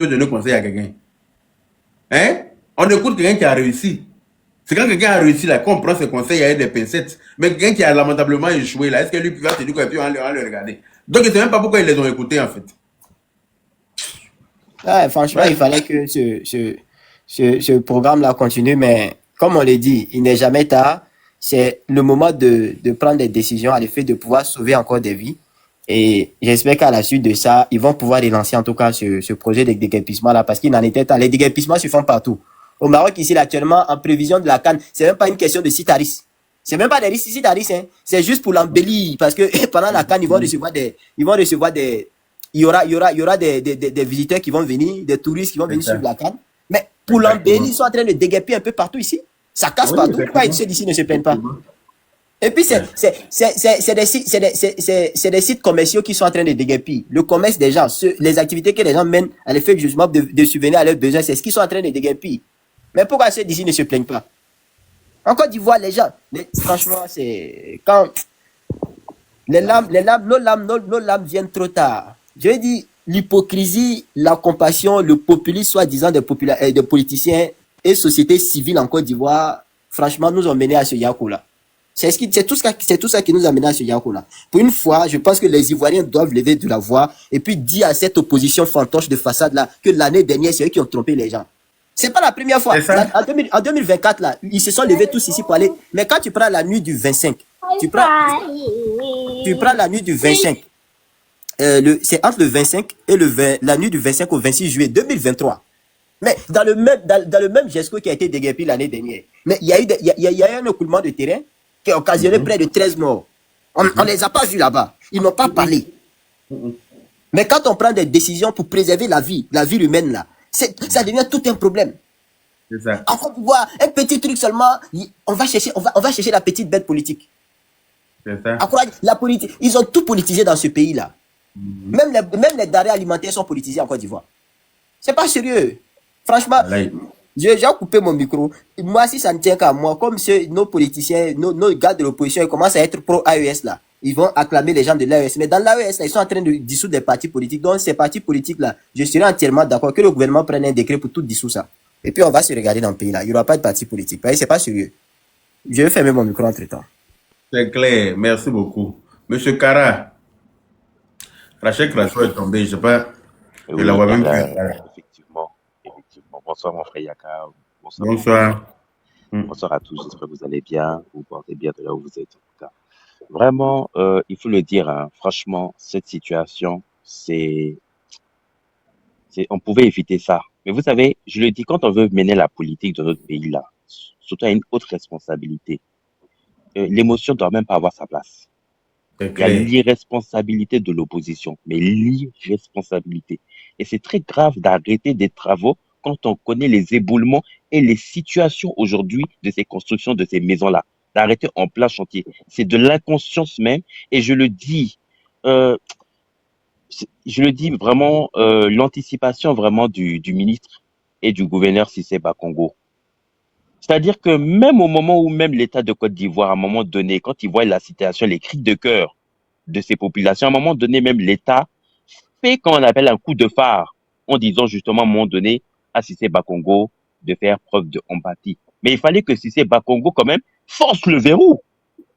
Tu veux donner conseil à quelqu'un. Hein? On écoute quelqu'un qui a réussi. C'est quand quelqu'un a réussi, là, qu'on prend ses conseils avec des pincettes. Mais quelqu'un qui a lamentablement échoué, là, est-ce que lui va te dire qu'on va le regarder? Donc, je ne sais même pas pourquoi ils les ont écoutés, en fait. Ouais, franchement, il Bref. fallait que ce programme-là continue, mais comme on l'a dit, il n'est jamais tard. C'est le moment de prendre des décisions à l'effet de pouvoir sauver encore des vies. Et j'espère qu'à la suite de ça, ils vont pouvoir relancer en tout cas ce projet de déguerpissement-là, parce qu'il n'en était temps. Les déguerpissements se font partout. Au Maroc, ici, là, actuellement, en prévision de la CAN, c'est même pas une question de Citaris. C'est même pas des Citaris, hein. C'est juste pour l'embellir, parce que pendant la CAN, il y aura des visiteurs qui vont venir, des touristes qui vont C'est venir sur ça. la CAN. Mais pour l'embellir, Exactement. ils sont en train de déguerpir un peu partout ici. Ça casse Oui, partout. Pourquoi effectivement. ceux d'ici ne se plaignent pas? Effectivement. Et puis, Ouais. c'est des sites commerciaux qui sont en train de déguerpir. Le commerce des gens, les activités que les gens mènent à l'effet justement de subvenir à leurs besoins, c'est ce qu'ils sont en train de déguerpir. Mais pourquoi ceux d'ici ne se plaignent pas? En Côte d'Ivoire, les gens, franchement, c'est quand nos larmes viennent trop tard. Je dis l'hypocrisie, la compassion, le populisme soi-disant des politiciens et sociétés civiles en Côte d'Ivoire, franchement, nous ont mené à ce yaku-là. C'est tout ça qui nous a mené à ce yaku-là. Pour une fois, je pense que les Ivoiriens doivent lever de la voix et puis dire à cette opposition fantoche de façade-là que l'année dernière, c'est eux qui ont trompé les gens. C'est pas la première C'est fois. ça. En 2024, là, ils se sont levés tous ici pour aller. Mais quand tu prends la nuit du 25, tu prends, tu prends la nuit du 25, c'est entre le 25 et la nuit du 25 au 26 juillet 2023. Mais dans le même GESCO qui a été déguerpi l'année dernière, mais il y a eu un écoulement de terrain qui a occasionné Mhm. près de 13 morts. On ne les a pas vus là-bas. Ils n'ont pas parlé. Mhm. Mais quand on prend des décisions pour préserver la vie humaine là, ça devient tout un problème. C'est ça. En Côte d'Ivoire, un petit truc seulement, on va chercher la petite bête politique. C'est ça. La politique, ils ont tout politisé dans ce pays-là. Mhm. Même les denrées alimentaires sont politisées en Côte d'Ivoire. C'est pas sérieux. Franchement, Voilà. j'ai coupé mon micro. Moi, si ça ne tient qu'à moi, comme nos politiciens, nos gars de l'opposition, ils commencent à être pro-AES là. Ils vont acclamer les gens de l'AES. Mais dans l'AES, ils sont en train de dissoudre des partis politiques. Donc, ces partis politiques-là, je serais entièrement d'accord que le gouvernement prenne un décret pour tout dissoudre ça. Et puis, on va se regarder dans le pays là. Il n'y aura pas de parti politique. C'est pas sérieux. Je vais fermer mon micro entre temps. C'est clair. Merci beaucoup. Monsieur Kara, Rachel Crasso est tombé. Je sais pas. Je la Oui, vois même plus. effectivement, effectivement. Bonsoir mon frère Yaka, bonsoir tout le monde. Bonsoir. Mm. Bonsoir à tous, j'espère que vous allez bien, vous portez bien de là où vous êtes en tout cas. Vraiment, il faut le dire, hein, franchement, cette situation, on pouvait éviter ça. Mais vous savez, je le dis, quand on veut mener la politique de notre pays là, surtout à une haute responsabilité, l'émotion doit même pas avoir sa place. C'est Il y a clair. l'irresponsabilité de l'opposition, mais l'irresponsabilité. Et c'est très grave d'arrêter des travaux quand on connaît les éboulements et les situations aujourd'hui de ces constructions, de ces maisons-là. D'arrêter en plein chantier. C'est de l'inconscience même. Et euh, je le dis vraiment, l'anticipation vraiment du ministre et du gouverneur Cissé Bakongo. C'est-à-dire que même au moment où même l'État de Côte d'Ivoire, à un moment donné, quand il voit la situation, les cris de cœur de ces populations. À un moment donné, même l'État fait, qu'on appelle un coup de phare, en disant justement à un moment donné à Cissé Bakongo de faire preuve de empathie. Mais il fallait que Cissé Bakongo quand même force le verrou,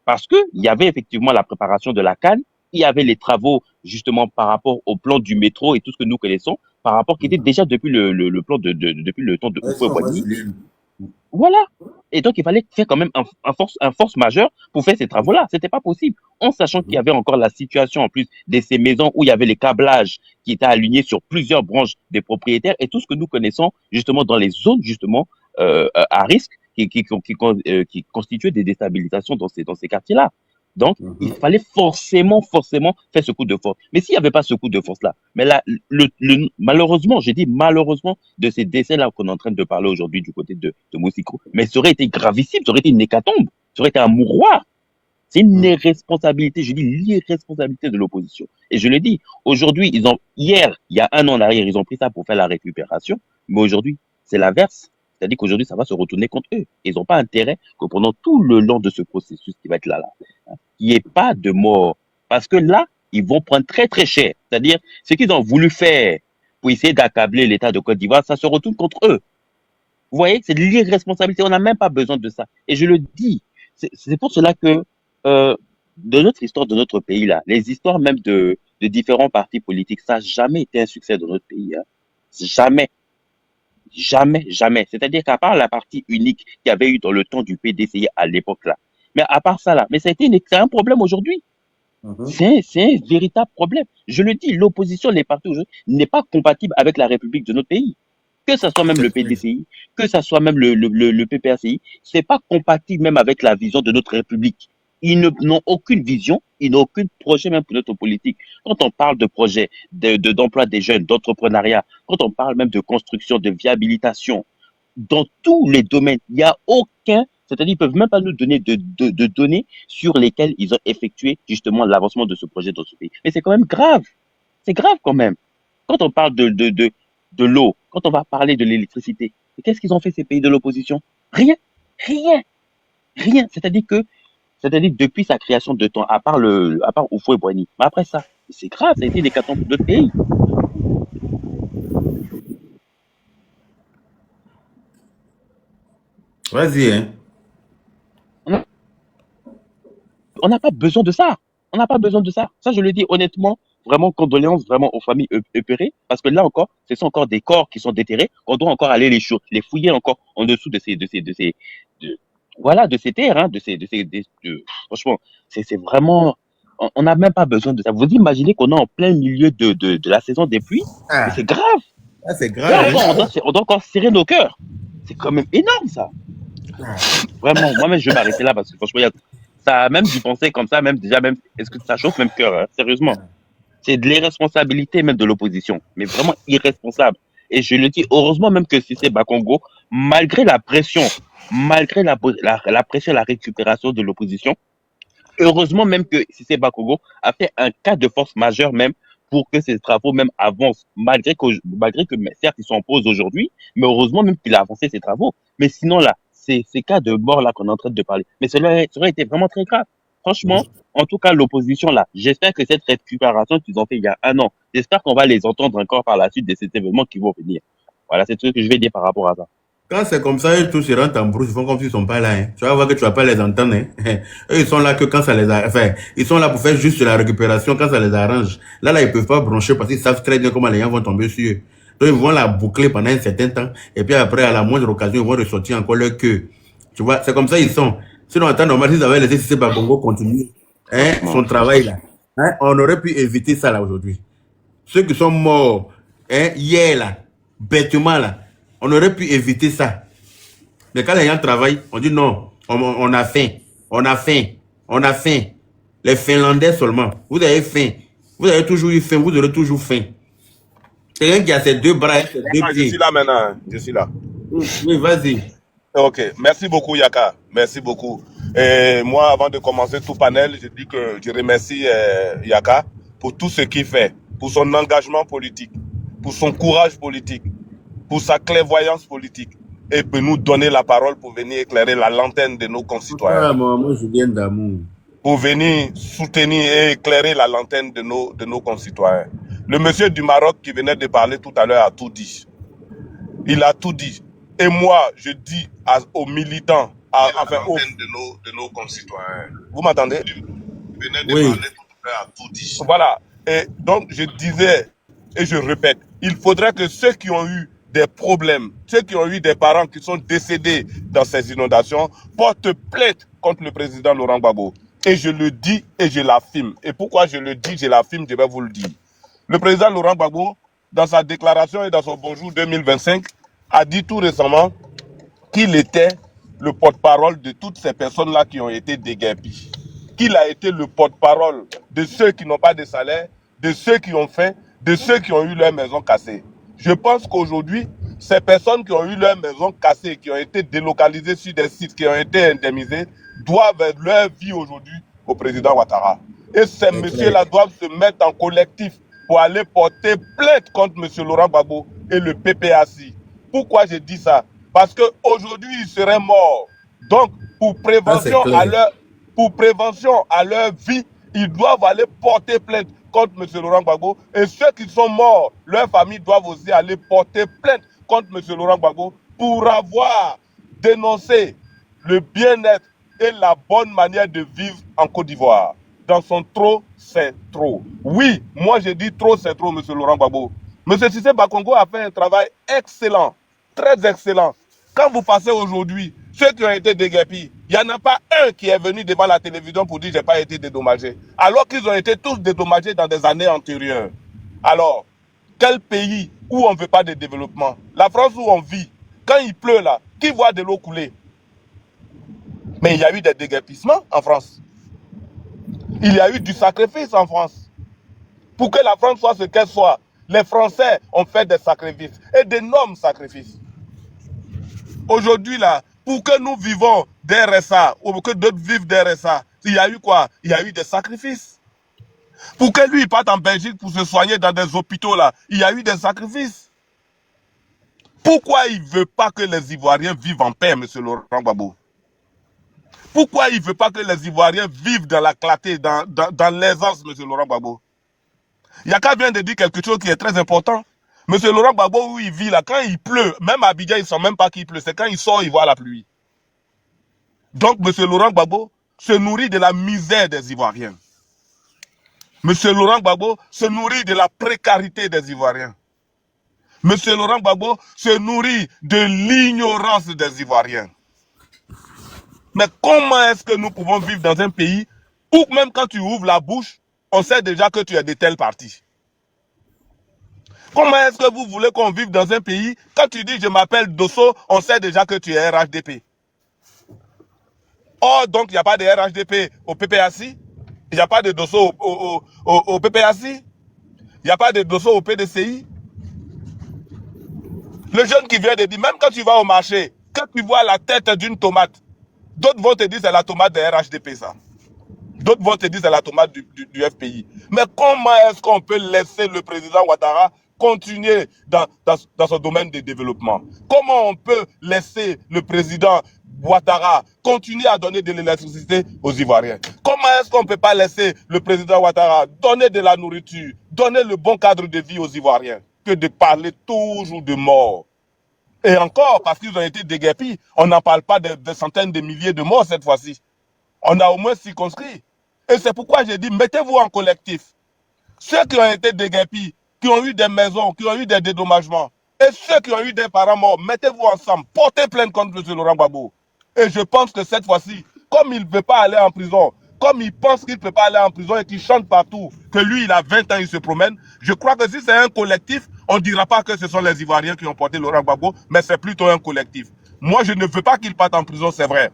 parce que il y avait effectivement la préparation de la CAN, il y avait les travaux justement par rapport au plan du métro et tout ce que nous connaissons, par rapport qui était déjà depuis le plan depuis le temps de Ouais, Houphouët ça, on va Boigny. se lire. Voilà. Et donc, il fallait faire quand même un force majeure pour faire ces travaux-là. C'était pas possible. En sachant qu'il y avait encore la situation, en plus, de ces maisons où il y avait les câblages qui étaient alignés sur plusieurs branches des propriétaires et tout ce que nous connaissons, justement, dans les zones, justement, à risque, qui constituaient des déstabilisations dans ces quartiers-là. Donc, il Mhm. fallait forcément faire ce coup de force. Mais s'il n'y avait pas ce coup de force-là, mais là, malheureusement, j'ai dit malheureusement, de ces décès-là qu'on est en train de parler aujourd'hui du côté de Moussiko, mais ça aurait été gravissime, ça aurait été une hécatombe, ça aurait été un mouroir. C'est une Mhm. irresponsabilité, je dis l'irresponsabilité de l'opposition. Et je le dis, aujourd'hui, hier, il y a un an en arrière, ils ont pris ça pour faire la récupération, mais aujourd'hui, c'est l'inverse. C'est-à-dire qu'aujourd'hui, ça va se retourner contre eux. Ils n'ont pas intérêt que pendant tout le long de ce processus qui va être là, il n'y ait pas de mort. Parce que là, ils vont prendre très très cher. C'est-à-dire, ce qu'ils ont voulu faire pour essayer d'accabler l'État de Côte d'Ivoire, ça se retourne contre eux. Vous voyez, c'est de l'irresponsabilité. On n'a même pas besoin de ça. Et je le dis, c'est pour cela que de notre histoire de notre pays là, les histoires même de différents partis politiques, ça n'a jamais été un succès dans notre pays. Hein. Jamais, jamais, jamais. C'est-à-dire qu'à part la partie unique qu'il y avait eu dans le temps du PDCI à l'époque là, mais à part ça là, mais ça a été c'est un problème aujourd'hui. C'est un véritable problème. Je le dis, l'opposition, les partis aujourd'hui, n'est pas compatible avec la République de notre pays. Que ce soit même le PDCI, que ce soit même le PPACI, c'est pas compatible même avec la vision de notre République. N'ont aucune vision, ils n'ont aucun projet même pour notre politique. Quand on parle de projet, d'emploi des jeunes, d'entrepreneuriat, quand on parle même de construction, de viabilitation, dans tous les domaines, il n'y a aucun, c'est-à-dire ils peuvent même pas nous donner de données sur lesquelles ils ont effectué justement l'avancement de ce projet dans ce pays. Mais c'est quand même grave. C'est grave quand même. Quand on parle de l'eau, quand on va parler de l'électricité, qu'est-ce qu'ils ont fait ces pays de l'opposition? Rien. Rien. Rien. C'est-à-dire depuis sa création de temps, à part Oufou et Boigny. Mais après ça, c'est grave, ça a été des cartons pour d'autres pays. Vas-y, hein. On n'a pas besoin de ça. On n'a pas besoin de ça. Ça, je le dis honnêtement, vraiment condoléances vraiment aux familles épeurées, parce que là encore, ce sont encore des corps qui sont déterrés, qu'on doit encore aller les fouiller encore en dessous voilà, de ces terres, hein, franchement, c'est vraiment, on n'a même pas besoin de ça. Vous imaginez qu'on est en plein milieu de la saison des pluies, mais Ah, c'est grave. c'est Là grave. encore, on doit encore serrer nos cœurs. C'est quand même énorme, ça. Vraiment, moi-même, je vais m'arrêter là parce que franchement, ça a même dû penser comme ça, même déjà, même, est-ce que ça chauffe même cœur, hein, sérieusement. C'est de l'irresponsabilité même de l'opposition, mais vraiment irresponsable. Et je le dis, heureusement même que Cissé Bakongo, malgré la pression, malgré la pression, la récupération de l'opposition, heureusement même que Cissé Bakongo a fait un cas de force majeure même pour que ces travaux même avancent, malgré que certes ils sont en pause aujourd'hui, mais heureusement même qu'il a avancé ses travaux. Mais sinon là, ces cas de mort là qu'on est en train de parler, mais cela aurait été vraiment très grave. Franchement, en tout cas, l'opposition là, j'espère que cette récupération qu'ils ont fait il y a un an, j'espère qu'on va les entendre encore par la suite de ces événements qui vont venir. Voilà, c'est tout ce que je vais dire par rapport à ça. Quand c'est comme ça, ils tous se rentrent en brousse, ils font comme s'ils ne sont pas là. Hein. Tu vas voir que tu ne vas pas les entendre. Hein. Eux, ils sont là que quand ça les arrange. Enfin, ils sont là pour faire juste la récupération quand ça les arrange. Là, ils ne peuvent pas broncher parce qu'ils savent très bien comment les gens vont tomber sur eux. Donc, ils vont la boucler pendant un certain temps. Et puis après, à la moindre occasion, ils vont ressortir encore leur queue. Tu vois, c'est comme ça ils sont. Sinon, en temps normal, s'ils avaient laissé Cissé Bakongo continuer son travail là, hein, on aurait pu éviter ça là aujourd'hui. Ceux qui sont morts hier là, bêtement là, on aurait pu éviter ça. Mais quand les gens travaillent, on dit non, on a faim, on a faim, on a faim. Les Finlandais seulement, vous avez faim. Vous avez toujours eu faim, vous aurez toujours faim. Quelqu'un qui a ses deux bras et ses deux pieds. Je suis là maintenant, hein. Je suis là. Oui, vas-y. Ok, merci beaucoup Yaka, merci beaucoup. Et moi, avant de commencer tout panel, je dis que je remercie Yaka pour tout ce qu'il fait, pour son engagement politique, pour son courage politique, pour sa clairvoyance politique, et pour nous donner la parole pour venir éclairer la lanterne de nos concitoyens. Ah, moi, Julien d'amour. Pour venir soutenir et éclairer la lanterne de nos concitoyens. Le monsieur du Maroc qui venait de parler tout à l'heure a tout dit. Il a tout dit. Et moi, je dis aux militants, enfin aux de nos concitoyens. Vous m'entendez? Il venait de parler tout à l'heure a tout dit. Voilà. Et donc, je disais, et je répète, il faudrait que ceux qui ont eu des problèmes, ceux qui ont eu des parents qui sont décédés dans ces inondations, portent plainte contre le président Laurent Gbagbo. Et je le dis et je l'affirme. Et pourquoi je le dis, je l'affirme, je vais vous le dire. Le président Laurent Gbagbo, dans sa déclaration et dans son Bonjour 2025, a dit tout récemment qu'il était le porte-parole de toutes ces personnes-là qui ont été déguerpies. Qu'il a été le porte-parole de ceux qui n'ont pas de salaire, de ceux qui ont faim, de ceux qui ont eu leur maison cassée. Je pense qu'aujourd'hui, ces personnes qui ont eu leur maison cassée, qui ont été délocalisées sur des sites, qui ont été indemnisées, doivent leur vie aujourd'hui au président Ouattara. Et ces messieurs-là doivent se mettre en collectif pour aller porter plainte contre M. Laurent Gbagbo et le PPACI. Pourquoi je dis ça? Parce qu'aujourd'hui, ils seraient morts. Donc, pour prévention à leur vie, ils doivent aller porter plainte contre M. Laurent Gbagbo. Et ceux qui sont morts, leurs familles doivent aussi aller porter plainte contre M. Laurent Gbagbo pour avoir dénoncé le bien-être et la bonne manière de vivre en Côte d'Ivoire. Dans son trop, c'est trop. Oui, moi je dis trop, c'est trop, M. Laurent Gbagbo. M. Cissé Bakongo a fait un travail excellent, très excellent. Quand vous passez aujourd'hui, ceux qui ont été déguerpis, il n'y en a pas un qui est venu devant la télévision pour dire que je n'ai pas été dédommagé. Alors qu'ils ont été tous dédommagés dans des années antérieures. Alors, quel pays où on ne veut pas de développement? La France où on vit, quand il pleut là, qui voit de l'eau couler? Mais il y a eu des déguerpissements en France. Il y a eu du sacrifice en France. Pour que la France soit ce qu'elle soit, les Français ont fait des sacrifices, et d'énormes sacrifices. Aujourd'hui, là, pour que nous vivons des RSA, ou que d'autres vivent des RSA, il y a eu quoi? Il y a eu des sacrifices. Pour que lui il parte en Belgique pour se soigner dans des hôpitaux, là, il y a eu des sacrifices. Pourquoi il ne veut pas que les Ivoiriens vivent en paix, M. Laurent Gbagbo? Pourquoi il ne veut pas que les Ivoiriens vivent dans la clarté, dans l'aisance, M. Laurent Gbagbo? Yaka vient de dire quelque chose qui est très important. M. Laurent Gbagbo, où il vit là, quand il pleut, même à Abidjan, ils ne savent même pas qu'il pleut. C'est quand il sort, il voit la pluie. Donc, M. Laurent Gbagbo se nourrit de la misère des Ivoiriens. M. Laurent Gbagbo se nourrit de la précarité des Ivoiriens. M. Laurent Gbagbo se nourrit de l'ignorance des Ivoiriens. Mais comment est-ce que nous pouvons vivre dans un pays où même quand tu ouvres la bouche, on sait déjà que tu es de tel parti? Comment est-ce que vous voulez qu'on vive dans un pays, quand tu dis je m'appelle Dosso, on sait déjà que tu es RHDP? Oh, donc il n'y a pas de RHDP au PPAC? Il n'y a pas de Dosso au PPAC? Il n'y a pas de Dosso au PDCI? Le jeune qui vient de dire, même quand tu vas au marché, quand tu vois la tête d'une tomate, d'autres vont te dire c'est la tomate de RHDP ça. D'autres vont te dire c'est la tomate du FPI. Mais comment est-ce qu'on peut laisser le président Ouattara continuer dans son domaine de développement? Comment on peut laisser le président Ouattara continuer à donner de l'électricité aux Ivoiriens? Comment est-ce qu'on ne peut pas laisser le président Ouattara donner de la nourriture, donner le bon cadre de vie aux Ivoiriens, que de parler toujours de mort? Et encore, parce qu'ils ont été déguerpis, on n'en parle pas de centaines de milliers de morts cette fois-ci. On a au moins circonscrit. Et c'est pourquoi j'ai dit, mettez-vous en collectif. Ceux qui ont été déguerpis, qui ont eu des maisons, qui ont eu des dédommagements, et ceux qui ont eu des parents morts, mettez-vous ensemble, portez plainte contre M. Laurent Gbagbo. Et je pense que cette fois-ci, comme il ne veut pas aller en prison, comme il pense qu'il ne peut pas aller en prison et qu'il chante partout, que lui, il a 20 ans, il se promène, je crois que si c'est un collectif, on ne dira pas que ce sont les Ivoiriens qui ont porté Laurent Gbagbo, mais c'est plutôt un collectif. Moi, je ne veux pas qu'il parte en prison, c'est vrai.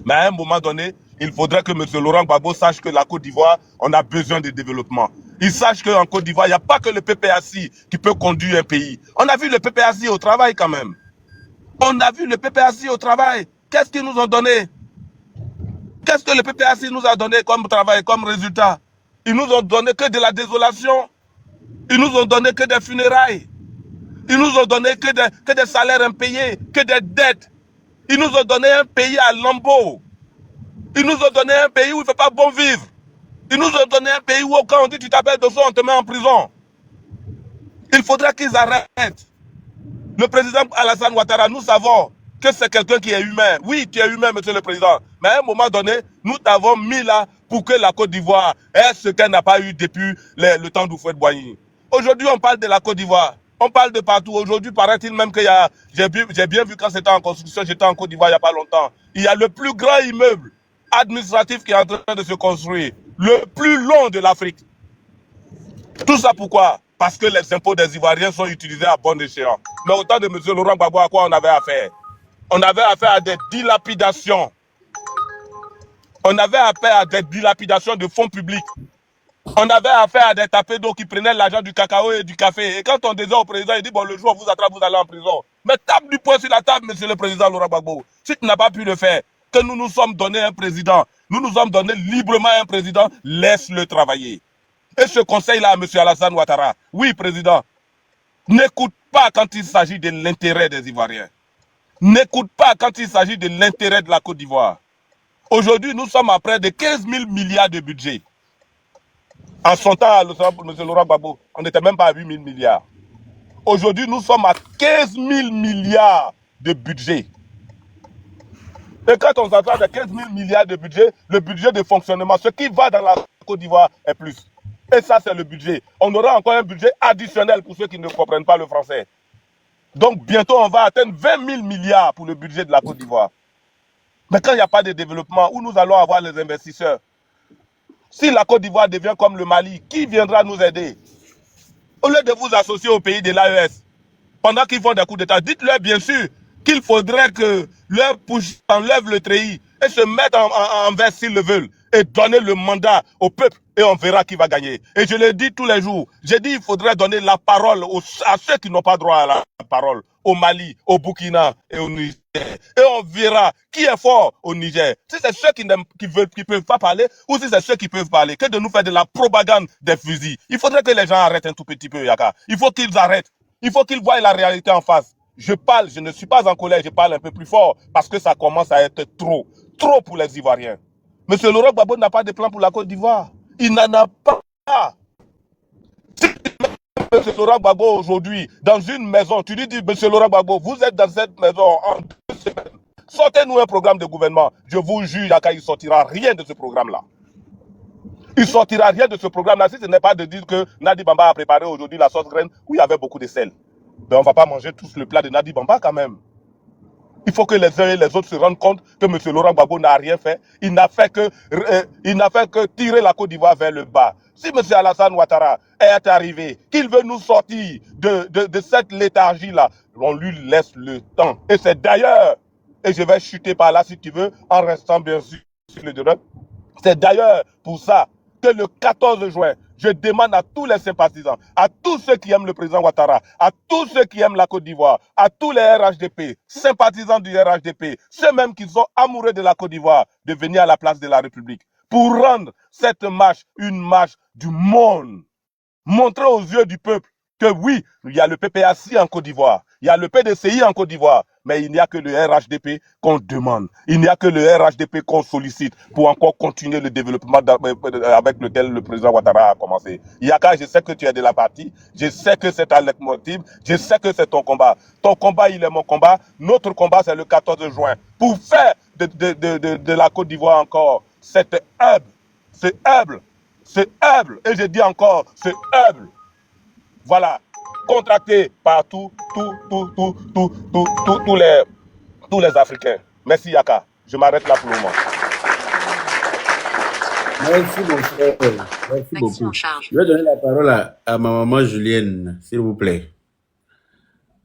Mais à un moment donné, il faudrait que M. Laurent Gbagbo sache que la Côte d'Ivoire, on a besoin de développement. Il sache qu'en Côte d'Ivoire, il n'y a pas que le PPAC qui peut conduire un pays. On a vu le PPAC au travail quand même. On a vu le PPAC au travail. Qu'est-ce qu'ils nous ont donné? Qu'est-ce que le PPAC nous a donné comme travail, comme résultat? Ils nous ont donné que de la désolation. Ils nous ont donné que des funérailles. Ils nous ont donné que des salaires impayés, que des dettes. Ils nous ont donné un pays à lambeaux. Ils nous ont donné un pays où il ne fait pas bon vivre. Ils nous ont donné un pays où quand on dit tu t'appelles Dosso, on te met en prison. Il faudra qu'ils arrêtent. Le président Alassane Ouattara, nous savons que c'est quelqu'un qui est humain. Oui, tu es humain, monsieur le président. Mais à un moment donné, nous t'avons mis là pour que la Côte d'Ivoire ait ce qu'elle n'a pas eu depuis le temps d'Houphouët-Boigny. Aujourd'hui, on parle de la Côte d'Ivoire. On parle de partout. Aujourd'hui, paraît-il même qu'il y a... J'ai bien vu quand c'était en construction, j'étais en Côte d'Ivoire il n'y a pas longtemps. Il y a le plus grand immeuble administratif qui est en train de se construire. Le plus long de l'Afrique. Tout ça pourquoi? Parce que les impôts des Ivoiriens sont utilisés à bon escient. Mais au temps de M. Laurent Gbagbo, à quoi on avait affaire? On avait affaire à des dilapidations. On avait affaire à des dilapidations de fonds publics. On avait affaire à des tapés d'eau qui prenaient l'argent du cacao et du café. Et quand on disait au président, il dit, bon, le jour où on vous attrape, vous allez en prison. Mais tape du poing sur la table, monsieur le président Laurent Gbagbo. Si tu n'as pas pu le faire, que nous nous sommes donné un président, nous nous sommes donné librement un président, laisse-le travailler. Et ce conseil-là à M. Alassane Ouattara, oui, président, n'écoute pas quand il s'agit de l'intérêt des Ivoiriens. N'écoute pas quand il s'agit de l'intérêt de la Côte d'Ivoire. Aujourd'hui, nous sommes à près de 15 000 milliards de budget. En son temps, M. Laurent Gbagbo, on n'était même pas à 8 000 milliards. Aujourd'hui, nous sommes à 15 000 milliards de budget. Et quand on s'entend de 15 000 milliards de budget, le budget de fonctionnement, ce qui va dans la Côte d'Ivoire est plus. Et ça, c'est le budget. On aura encore un budget additionnel pour ceux qui ne comprennent pas le français. Donc, bientôt, on va atteindre 20 000 milliards pour le budget de la Côte d'Ivoire. Mais quand il n'y a pas de développement, où nous allons avoir les investisseurs? Si la Côte d'Ivoire devient comme le Mali, qui viendra nous aider? Au lieu de vous associer au pays de l'AES, pendant qu'ils font des coups d'État, dites-leur bien sûr qu'il faudrait que leur push enlève le treillis et se mettent en veste s'ils le veulent et donner le mandat au peuple et on verra qui va gagner. Et je le dis tous les jours, j'ai dit il faudrait donner la parole à ceux qui n'ont pas droit à la parole, au Mali, au Burkina et au Niger. Et on verra qui est fort au Niger. Si c'est ceux qui peuvent pas parler ou si c'est ceux qui peuvent parler, que de nous faire de la propagande des fusils. Il faudrait que les gens arrêtent un tout petit peu, Yaka. Il faut qu'ils arrêtent. Il faut qu'ils voient la réalité en face. Je parle, je ne suis pas en colère, je parle un peu plus fort parce que ça commence à être trop pour les Ivoiriens. Monsieur Laurent Gbagbo n'a pas de plan pour la Côte d'Ivoire. Il n'en a pas. Monsieur Laurent Gbagbo aujourd'hui, dans une maison, tu lui dis, Monsieur Laurent Gbagbo, vous êtes dans cette maison en 2 semaines. Sortez-nous un programme de gouvernement. Je vous jure, Yaka, il ne sortira rien de ce programme-là. Il ne sortira rien de ce programme-là si ce n'est pas de dire que Nadi Bamba a préparé aujourd'hui la sauce graine où il y avait beaucoup de sel. Ben, on ne va pas manger tous le plat de Nadi Bamba quand même. Il faut que les uns et les autres se rendent compte que M. Laurent Gbagbo n'a rien fait. Il n'a fait que tirer la Côte d'Ivoire vers le bas. Si M. Alassane Ouattara est arrivé, qu'il veut nous sortir de cette léthargie-là, on lui laisse le temps. Et c'est d'ailleurs, et je vais chuter par là si tu veux, en restant bien sûr sur le direct, c'est d'ailleurs pour ça que le 14 juin, je demande à tous les sympathisants, à tous ceux qui aiment le président Ouattara, à tous ceux qui aiment la Côte d'Ivoire, à tous les RHDP, sympathisants du RHDP, ceux même qui sont amoureux de la Côte d'Ivoire, de venir à la place de la République pour rendre cette marche une marche du monde. Montrer aux yeux du peuple que oui, il y a le PPAC en Côte d'Ivoire, il y a le PDCI en Côte d'Ivoire, mais il n'y a que le RHDP qu'on demande. Il n'y a que le RHDP qu'on sollicite pour encore continuer le développement avec lequel le président Ouattara a commencé. Yaka, je sais que tu es de la partie, je sais que c'est ta leitmotiv, je sais que c'est ton combat. Ton combat, il est mon combat. Notre combat, c'est le 14 juin. Pour faire de la Côte d'Ivoire encore cette humble, c'est humble, et je dis encore, c'est humble. Voilà, contracté par tous les Africains. Merci Yaka, je m'arrête là pour le moment. Merci mon frère. Merci beaucoup. Je vais donner la parole à ma maman Julienne, s'il vous plaît.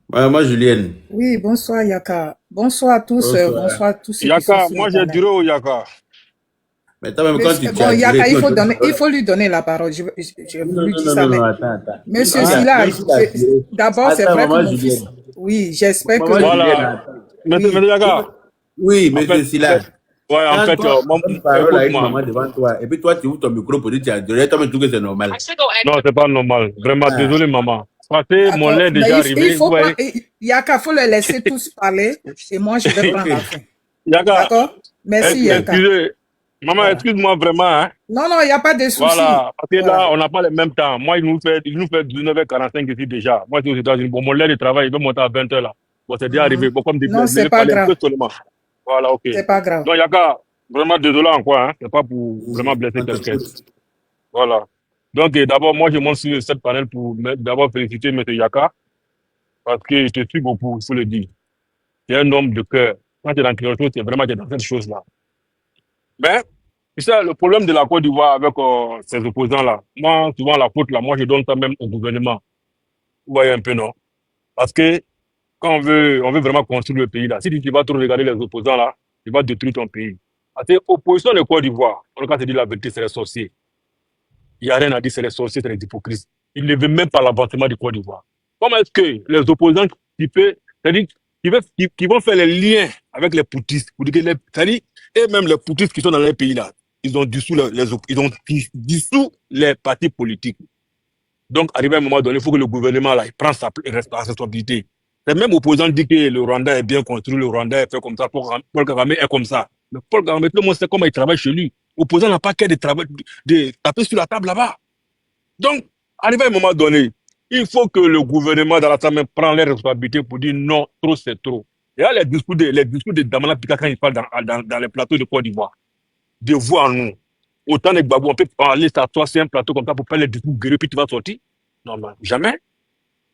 Maman Julienne. Oui, bonsoir Yaka. Bonsoir à tous. Bonsoir à tous ceux qui sont Yaka, sur moi j'ai Internet. duré au Yaka. Mais toi, même quand tu Bon, as Yaka, duré, il faut lui donner la parole. Je voulu dire ça, mais non, attends. Monsieur Ah, Silla, même si t'as duré. d'abord, c'est Attends, vrai que maman mon fils... Julienne. Oui, j'espère que... Maman Julienne, Voilà. attends. Monsieur Oui. Yaka, Oui, en monsieur fait, Silla. ouais, en Quand fait, toi, tu donnes parole à une écoute-moi. maman devant toi, et puis toi, tu ouvres ton micro pour dire que tu as duré, toi, tu trouves que c'est normal. Non, c'est pas normal. Vraiment, Ah. désolé, maman. Parce que mon lait est Mais déjà il arrivé. faut Vous voyez. pas... Yaka, faut les laisser tous parler et moi, je vais prendre la fin. Yaka, D'accord? Merci Yaka. excusez. Maman, Voilà. excuse-moi vraiment. Hein. Non, il n'y a pas de souci. Voilà. Parce que là, Voilà. on n'a pas le même temps. Moi, il nous fait 19h45 ici déjà. Moi, je suis aux États-Unis. Bon, mon lait de travail, il va monter à 20h là. Bon, c'est déjà arrivé. Bon, comme des Non, c'est il pas fallait un grave. peu seulement. Voilà, ok. C'est pas grave. Donc, Yaka, vraiment désolé encore. Hein. C'est pas pour vraiment blesser On quelqu'un. t'écoute. Voilà. Donc, d'abord, moi, je monte sur cette panel pour d'abord féliciter M. Yaka, parce que je te suis beaucoup, il faut le dire. Tu es un homme de cœur. Quand tu es dans quelque chose, c'est vraiment tu es dans cette chose-là. Mais, tu sais, le problème de la Côte d'Ivoire avec ces opposants-là, moi, souvent, la faute, là, moi, je donne ça même au gouvernement. Vous voyez un peu, non? Parce que quand on veut vraiment construire le pays, là, si tu vas trop regarder les opposants, là, tu vas détruire ton pays. Parce que opposition de Côte d'Ivoire, on va te dire la vérité, c'est les sorciers. Il n'y a rien à dire, c'est les sorciers, c'est les hypocrites. Ils ne veulent même pas l'avancement du Côte d'Ivoire. Comment est-ce que les opposants c'est-à-dire, qui vont faire les liens avec les poutistes, pour dire que c'est-à-dire, et même les poutistes qui sont dans les pays là, ils ont dissous ils ont dissous les partis politiques. Donc, arrivé à un moment donné, il faut que le gouvernement là, il prenne sa responsabilité. Les mêmes opposants disent que le Rwanda est bien construit, le Rwanda est fait comme ça, Paul Kagame est comme ça. Mais Paul Kagame, tout le monde sait comment il travaille chez lui. Opposant n'a pas qu'à de taper sur la table là-bas. Donc, arrivé à un moment donné, il faut que le gouvernement dans la salle prenne les responsabilités pour dire non, trop c'est trop. Et là, les discours de Damana Pika quand il parle dans les plateaux de Côte d'Ivoire, de voir nous. Autant de Gbagbo, on peut parler, s'asseoir sur un plateau comme ça pour faire les discours guerriers, puis tu vas sortir. Non, mais jamais.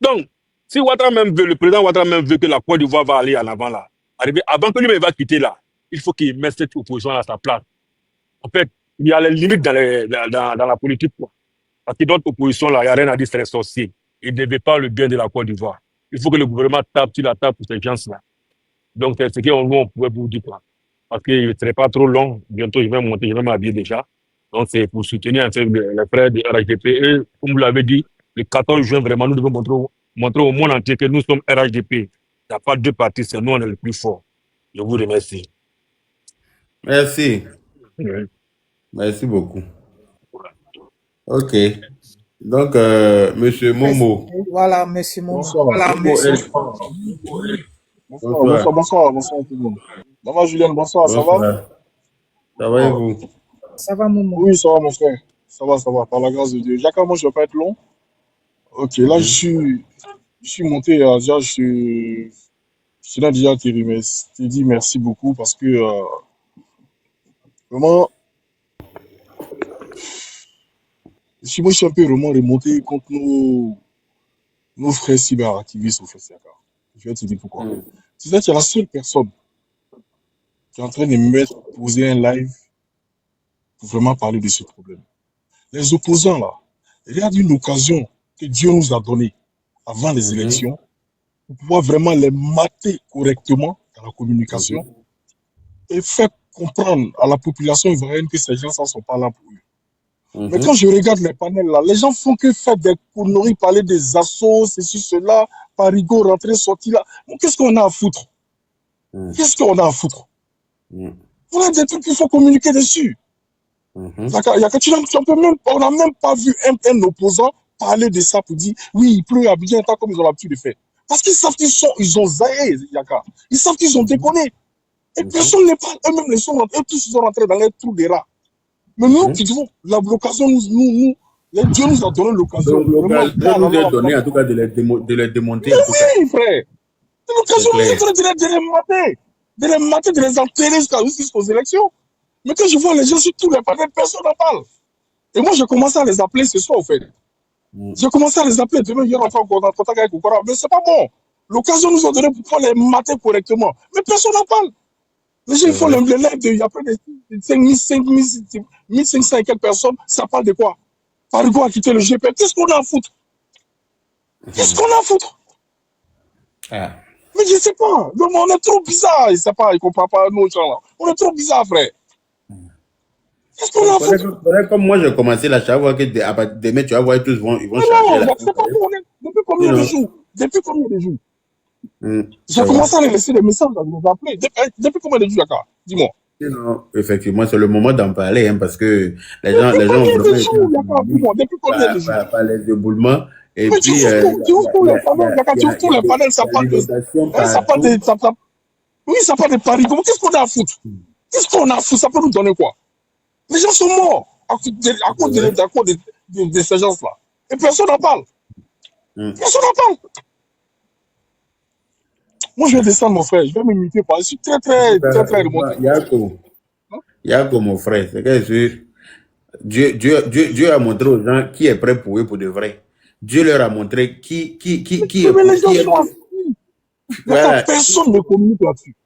Donc, si Ouattara même veut, le président Ouattara même veut que la Côte d'Ivoire va aller en avant là, arrivé, avant que lui-même va quitter là, il faut qu'il mette cette opposition à sa place. En fait, il y a les limites dans la politique, quoi. Parce que d'autres oppositions là, il n'y a rien à dire, c'est les sorciers. Ils ne veulent pas le bien de la Côte d'Ivoire. Il faut que le gouvernement tape sur la table pour ces gens-là. Donc, c'est ce qu'on pouvait vous dire, quoi. Parce qu'il ne serait pas trop long. Bientôt, je vais monter, je vais m'habiller déjà. Donc, c'est pour soutenir un peu les frères de RHDP. Et, comme vous l'avez dit, le 14 juin, vraiment, nous devons montrer au monde entier que nous sommes RHDP. Il n'y a pas deux partis, c'est nous, on est le plus fort. Je vous remercie. Merci. Oui. Merci beaucoup. Ok. Donc, Monsieur Momo. Voilà, monsieur Momo. Bonsoir. Voilà, Momo monsieur. L. Bonsoir tout le monde. Maman Julienne, bonsoir, ça va? Bonsoir. Ça va et vous? Ça va, Momo? Oui, ça va mon frère. Ça va, par la grâce de Dieu. Jacques, moi je ne vais pas être long. Ok, là je suis monté, déjà, je suis là déjà atterri, mais je te dis merci beaucoup parce que vraiment, moi je suis un peu vraiment remonté contre nos frères cyberactivistes au fait. Je vais te dire pourquoi. C'est-à-dire qu'il y a la seule personne qui est en train de me poser un live pour vraiment parler de ce problème. Les opposants là, regarde une occasion que Dieu nous a donnée avant les élections pour pouvoir vraiment les mater correctement dans la communication et faire comprendre à la population ivoirienne que ces gens ne sont pas là pour eux. Mais quand je regarde les panels là, les gens font que faire des conneries, parler des assauts, ceci, cela, parigo, rentrer, sortir là. Bon, qu'est-ce qu'on a à foutre? Qu'est-ce qu'on a à foutre? Voilà des trucs qu'il faut communiquer dessus. On n'a même pas vu un opposant parler de ça pour dire oui, il pleut à bien comme ils ont l'habitude de faire. Parce qu'ils savent ils ont zaïé, Yaka. Ils savent qu'ils ont déconné. Et personne n'est pas, eux-mêmes, eux tous sont rentrés dans les trous des rats. Mais nous, qui disons, l'occasion, Dieu nous a donné l'occasion. L'occasion nous a donné, en tout cas, de les démonter. Mais oui, frère. L'occasion nous a donné de les mater, de les enterrer jusqu'aux élections. Mais quand je vois les gens sur tous les panels, personne n'en parle. Et moi, j'ai commencé à les appeler ce soir, au fait. J'ai commencé à les appeler. Demain, hier, on va en contact avec Okora. Mais c'est pas bon. L'occasion nous a donné pour pouvoir les mater correctement. Mais personne n'en parle. Les gens font les lives, il y a près de 1500 et quelques personnes. Ça parle de quoi? Parigo a quitté le GP. Qu'est-ce qu'on a à foutre? Qu'est-ce qu'on a à foutre? Mais je sais pas. Non, mais on est trop bizarre. Il sait pas, il comprend pas nos gens là. On est trop bizarre, frère. Qu'est-ce qu'on a à foutre? Comme moi, j'ai commencé là, chaque fois que demain, tu vas voir, tous ils vont changer. Non, c'est pas bon. Depuis combien de jours? Depuis combien de jours? J'ai commencé à les laisser des messages, à les appeler. Depuis combien de jours, Yaka? Dis-moi. Non, effectivement, c'est le moment d'en parler, hein, parce que les gens ont vraiment depuis combien de jours? Par les éboulements. Et mais puis, tu ouvres tous les panels, ça parle de... Oui, ça parle de Paris. Qu'est-ce qu'on a à foutre? Qu'est-ce qu'on a à foutre? Ça peut nous donner quoi? Les gens sont morts à cause de ces gens-là. Et personne n'en parle. Personne n'en parle. Moi, je vais descendre, mon frère. Je vais me muter parce que je suis très remonté. Yako, mon frère, c'est que Dieu a montré aux gens qui est prêt pour eux pour de vrai. Dieu leur a montré qui est mais les gens sont assis. Voilà. Personne ne communique là-dessus.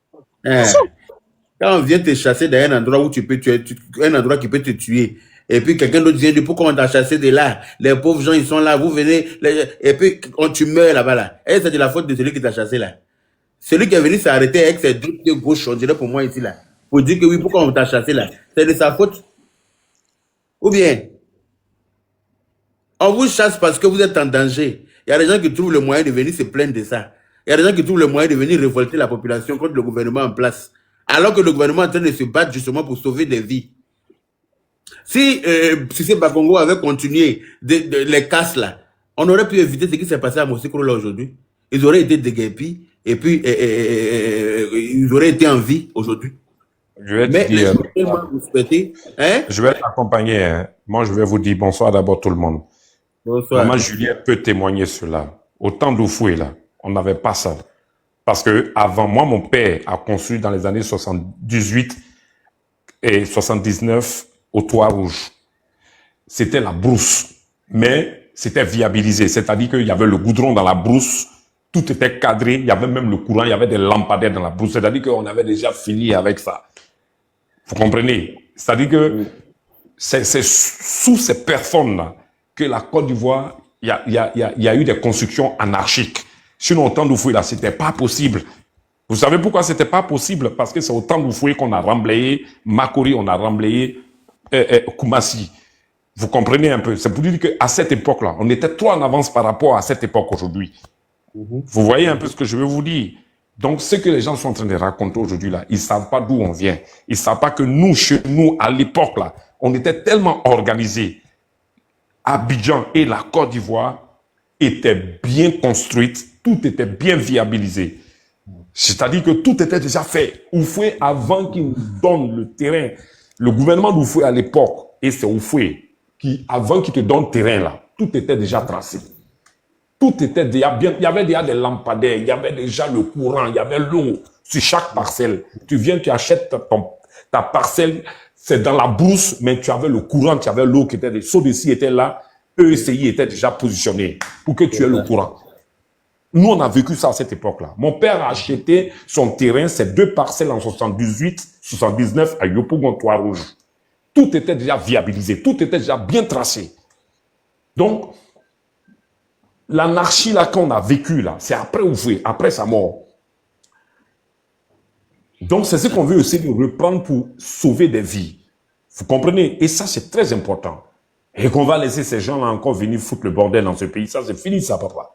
Quand on vient te chasser dans un endroit où tu peux tuer, un endroit qui peut te tuer, et puis quelqu'un d'autre vient dire pourquoi on t'a chassé de là, les pauvres gens ils sont là, vous venez, et puis tu meurs là-bas là. Et c'est de la faute de celui qui t'a chassé là. Celui qui est venu s'arrêter avec ses deux pieds gauche, on dirait pour moi ici là, pour dire que oui, pourquoi on t'a chassé là, c'est de sa faute. Ou bien, on vous chasse parce que vous êtes en danger. Il y a des gens qui trouvent le moyen de venir se plaindre de ça. Il y a des gens qui trouvent le moyen de venir révolter la population contre le gouvernement en place. Alors que le gouvernement est en train de se battre justement pour sauver des vies. Si c'est Bakongo avait continué les casses là, on aurait pu éviter ce qui s'est passé à Moussikro là aujourd'hui. Ils auraient été déguerpis et puis ils auraient été en vie aujourd'hui. Je vais te Mais les dire, gens tellement vous souhaitez. Hein? je vais t'accompagner. Hein. Moi, je vais vous dire bonsoir d'abord tout le monde. Bonsoir. Maman Juliette peut témoigner cela. Au temps d'Oufoué, là, on n'avait pas ça. Parce que avant moi, mon père a construit dans les années 78 et 79 au Toit Rouge. C'était la brousse, mais c'était viabilisé. C'est-à-dire qu'il y avait le goudron dans la brousse, tout était cadré, il y avait même le courant, il y avait des lampadaires dans la brousse. C'est-à-dire qu'on avait déjà fini avec ça. Vous comprenez? C'est-à-dire que c'est sous ces personnes-là que la Côte d'Ivoire, il y a eu des constructions anarchiques. Sinon, au temps d'Oufoué, là, c'était pas possible. Vous savez pourquoi c'était pas possible? Parce que c'est au temps d'Oufoué qu'on a remblayé Makori, on a remblayé Koumassi. Vous comprenez un peu? C'est pour dire qu'à cette époque-là, on était trop en avance par rapport à cette époque aujourd'hui. Vous voyez un peu ce que je veux vous dire? Donc, ce que les gens sont en train de raconter aujourd'hui, là, ils savent pas d'où on vient. Ils savent pas que nous, chez nous, à l'époque, là, on était tellement organisés. Abidjan et la Côte d'Ivoire étaient bien construites, tout était bien viabilisé. C'est-à-dire que tout était déjà fait. Oufoué, avant qu'il nous donne le terrain, le gouvernement d'Oufoué à l'époque, et c'est Oufoué, qui, avant qu'il te donne le terrain là, tout était déjà tracé. Tout était déjà bien, il y avait déjà des lampadaires, il y avait déjà le courant, il y avait l'eau sur chaque parcelle. Tu viens, tu achètes ta parcelle, c'est dans la brousse, mais tu avais le courant, tu avais l'eau qui était, les seaux de scie étaient là, ECI était déjà positionné pour que tu aies le courant. Nous, on a vécu ça à cette époque-là. Mon père a acheté son terrain, ses 2 parcelles en 78, 79 à Yopougon, Toit Rouge. Tout était déjà viabilisé, tout était déjà bien tracé. Donc, l'anarchie là qu'on a vécu là, c'est après Oufoué, après sa mort. Donc, c'est ce qu'on veut aussi de reprendre pour sauver des vies. Vous comprenez? Et ça, c'est très important. Et qu'on va laisser ces gens-là encore venir foutre le bordel dans ce pays. Ça, c'est fini, ça, papa.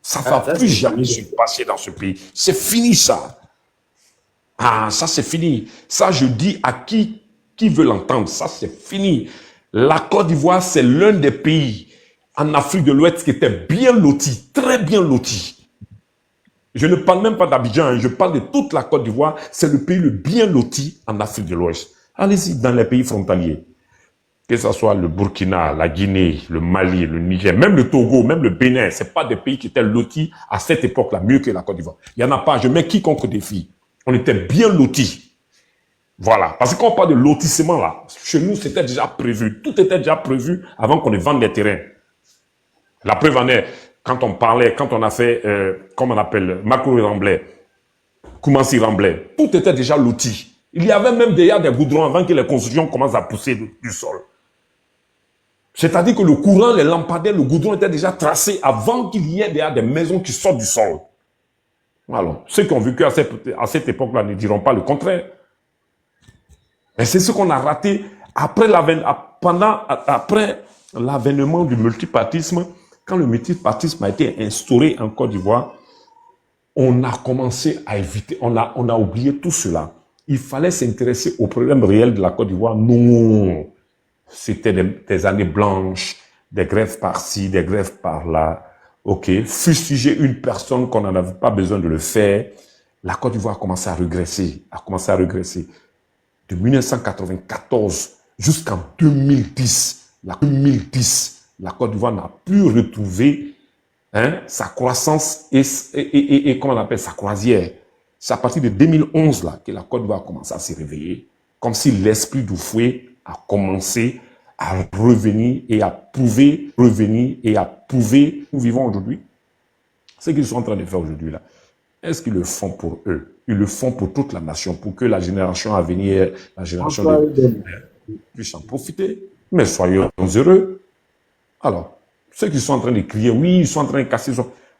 Ça ne va plus jamais se passer dans ce pays. C'est fini, ça. Ah, ça, c'est fini. Ça, je dis à qui veut l'entendre. Ça, c'est fini. La Côte d'Ivoire, c'est l'un des pays en Afrique de l'Ouest qui était bien loti, très bien loti. Je ne parle même pas d'Abidjan, hein, je parle de toute la Côte d'Ivoire. C'est le pays le bien loti en Afrique de l'Ouest. Allez-y dans les pays frontaliers. Que ce soit le Burkina, la Guinée, le Mali, le Niger, même le Togo, même le Bénin, c'est pas des pays qui étaient lotis à cette époque-là, mieux que la Côte d'Ivoire. Il n'y en a pas, je mets quiconque défi. On était bien lotis. Voilà. Parce que quand on parle de lotissement, là, chez nous, c'était déjà prévu. Tout était déjà prévu avant qu'on ne vende les terrains. La preuve en est, quand on parlait, quand on a fait, comment on appelle, Macron Remblai, Koumassi Remblai, tout était déjà loti. Il y avait même déjà des goudrons avant que les constructions commencent à pousser du sol. C'est-à-dire que le courant, les lampadaires, le goudron était déjà tracé avant qu'il y ait déjà des maisons qui sortent du sol. Alors, ceux qui ont vécu à cette époque-là ne diront pas le contraire. Mais c'est ce qu'on a raté après l'avènement du multipartisme. Quand le multipartisme a été instauré en Côte d'Ivoire, on a commencé à éviter, on a oublié tout cela. Il fallait s'intéresser aux problèmes réels de la Côte d'Ivoire. Non, c'était des années blanches, des grèves par-ci, des grèves par-là. Ok, fustiger une personne qu'on n'en avait pas besoin de le faire. La Côte d'Ivoire a commencé à régresser, De 1994 jusqu'en 2010, la Côte d'Ivoire n'a plus retrouvé sa croissance et comment on appelle sa croisière. C'est à partir de 2011 là, que la Côte d'Ivoire a commencé à se réveiller, comme si l'esprit d'Oufoué a commencé à revenir et à prouver, Nous vivons aujourd'hui. Ce qu'ils sont en train de faire aujourd'hui là, est-ce qu'ils le font pour eux? Ils le font pour toute la nation, pour que la génération à venir, la génération puisse en profiter. Mais soyons heureux. Alors, ceux qui sont en train de crier, oui, ils sont en train de casser.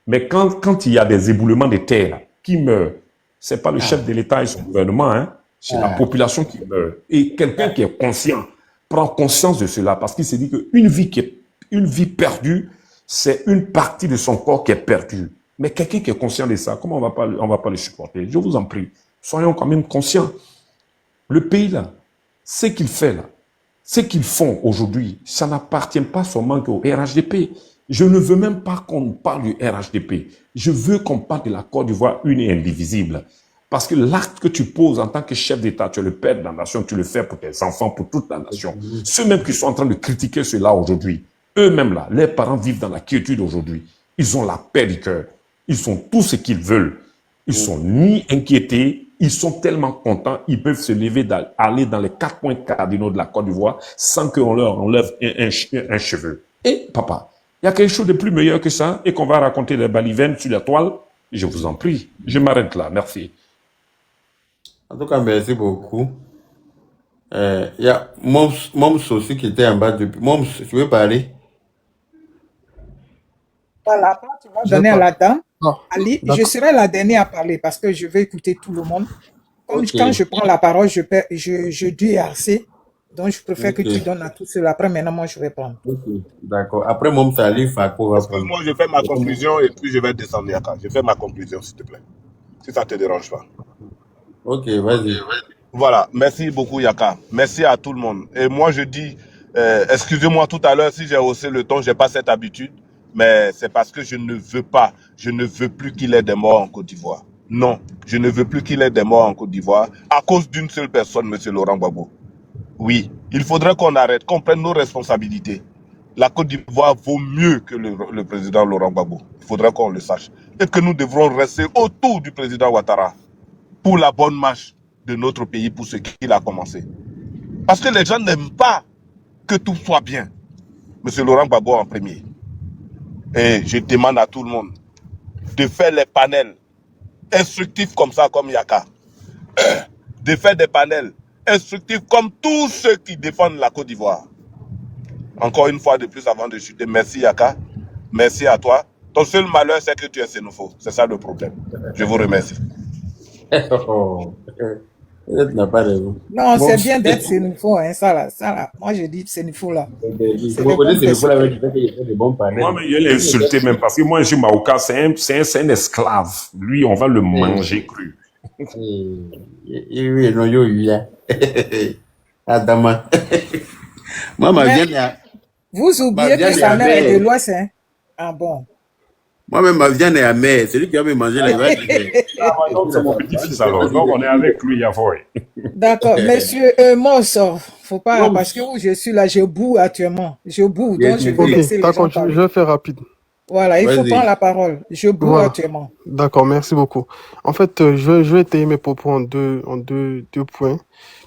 Mais quand il y a des éboulements de terre qui meurent, c'est pas le chef de l'État et son gouvernement, hein, c'est la population qui meurt. Et quelqu'un qui est conscient prend conscience de cela parce qu'il se dit qu'une vie perdue, c'est une partie de son corps qui est perdue. Mais quelqu'un qui est conscient de ça, comment on va pas le supporter? Je vous en prie, soyons quand même conscients. Le pays là, ce qu'il fait là, ce qu'ils font aujourd'hui, ça n'appartient pas seulement au RHDP. Je ne veux même pas qu'on parle du RHDP. Je veux qu'on parle de la Côte d'Ivoire une et indivisible. Parce que l'acte que tu poses en tant que chef d'État, tu es le père de la nation, tu le fais pour tes enfants, pour toute la nation. Ceux même qui sont en train de critiquer cela aujourd'hui, eux-mêmes là, les parents vivent dans la quiétude aujourd'hui. Ils ont la paix du cœur. Ils ont tout ce qu'ils veulent. Ils sont ni inquiétés, ils sont tellement contents, ils peuvent se lever, aller dans les 4 points cardinaux de la Côte d'Ivoire sans qu'on leur enlève un cheveu. Et papa, il y a quelque chose de plus meilleur que ça et qu'on va raconter des balivernes sur la toile. Je vous en prie, je m'arrête là, merci. En tout cas, merci beaucoup. Il y a Moms aussi qui était en bas depuis. Moms, tu veux parler? Voilà, quand tu vas Je donner à pas. la dame, Non, Ali, je d'accord. serai la dernière à parler parce que je vais écouter tout le monde. Comme Ok, quand je prends la parole, je dis assez. Donc, je préfère que tu ok, donnes à tous ceux-là. Après, maintenant, moi, je vais prendre. ok. D'accord. Après Moms Ali, Fako va prendre. Excuse-moi, je fais ma conclusion et puis je vais descendre, Yaka. Je fais ma conclusion, s'il te plaît. Si ça te dérange pas. Ok, vas-y. Voilà, merci beaucoup Yaka. Merci à tout le monde. Et moi je dis, excusez-moi tout à l'heure si j'ai haussé le ton, j'ai pas cette habitude, mais c'est parce que je ne veux plus qu'il y ait des morts en Côte d'Ivoire. Non, je ne veux plus qu'il y ait des morts en Côte d'Ivoire à cause d'une seule personne, Monsieur Laurent Gbagbo. Oui, il faudrait qu'on arrête, qu'on prenne nos responsabilités. La Côte d'Ivoire vaut mieux que le président Laurent Gbagbo. Il faudrait qu'on le sache. Et que nous devrons rester autour du président Ouattara pour la bonne marche de notre pays, pour ce qu'il a commencé. Parce que les gens n'aiment pas que tout soit bien. Monsieur Laurent Gbagbo en premier. Et je demande à tout le monde de faire les panels instructifs comme ça, comme Yaka. De faire des panels instructifs comme tous ceux qui défendent la Côte d'Ivoire. Encore une fois de plus avant de chuter, merci Yaka. Merci à toi. Ton seul malheur, c'est que tu es xénophobe. C'est ça le problème. Je vous remercie. Peut-être n'a pas raison. Non, Moms, c'est bien d'être sénifo, hein, ça là. Moi, je dis sénifo là. C'est des moi, bonnes c'est le personnes. problème avec il fait des bons Moi, panels. mais il l'ai insulté même parce que moi, je suis Maoka, c'est un esclave. Lui, on va le manger cru. Oui, non, yo, oui. Adama. Moi, ma Mais viande, vous ma oubliez que viande est sa mère est de amère. l'Ouest, hein. Ah bon. Moi-même, ma viande est amère. Celui qui va me manger là, il va dire. Ah, bah, donc, c'est mon petit-fils alors. Donc, on est avec lui, Yavoy. D'accord, monsieur Moss, faut pas, Moms, parce que où je suis là, je boue actuellement. Je boue, yes, donc je you vais Ok, see. laisser les gens d'accord, je parler. vais faire rapide. Voilà, il faut prendre Vas-y. la parole. Je boue Voilà, actuellement. d'accord, merci beaucoup. En fait, je vais étayer mes propos en deux points.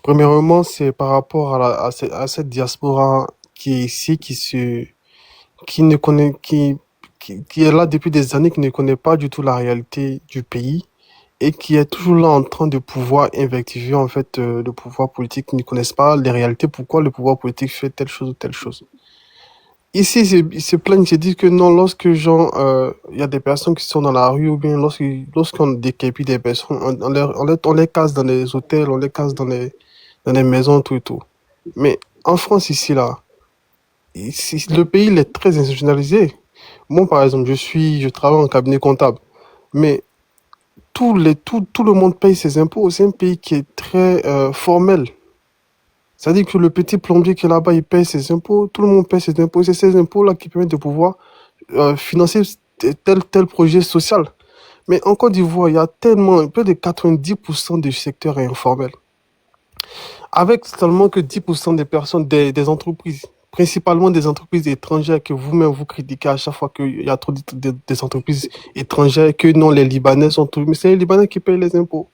Premièrement, c'est par rapport à cette diaspora qui est ici, qui ne connaît, qui est là depuis des années, qui ne connaît pas du tout la réalité du pays et qui est toujours là en train de pouvoir invectiver en fait le pouvoir politique, qui ne connaissent pas les réalités, pourquoi le pouvoir politique fait telle chose ou telle chose. Ici, ils se plaignent, ils se disent que non, lorsque genre, il y a des personnes qui sont dans la rue ou bien lorsqu'on décapite des personnes, on les casse dans les hôtels, on les casse dans les maisons, tout et tout. Mais en France, ici, là, ici, le pays il est très institutionnalisé. Moi, par exemple, je travaille en cabinet comptable, mais tout le monde paye ses impôts. C'est un pays qui est très formel. C'est-à-dire que le petit plombier qui est là-bas, il paye ses impôts, tout le monde paye ses impôts. C'est ces impôts-là qui permettent de pouvoir financer tel projet social. Mais en Côte d'Ivoire, il y a tellement, plus de 90% du secteur est informel. Avec seulement que 10% des personnes, des entreprises, principalement des entreprises étrangères que vous-même vous critiquez à chaque fois qu'il y a trop des entreprises étrangères, que non, les Libanais sont tout. Mais c'est les Libanais qui payent les impôts.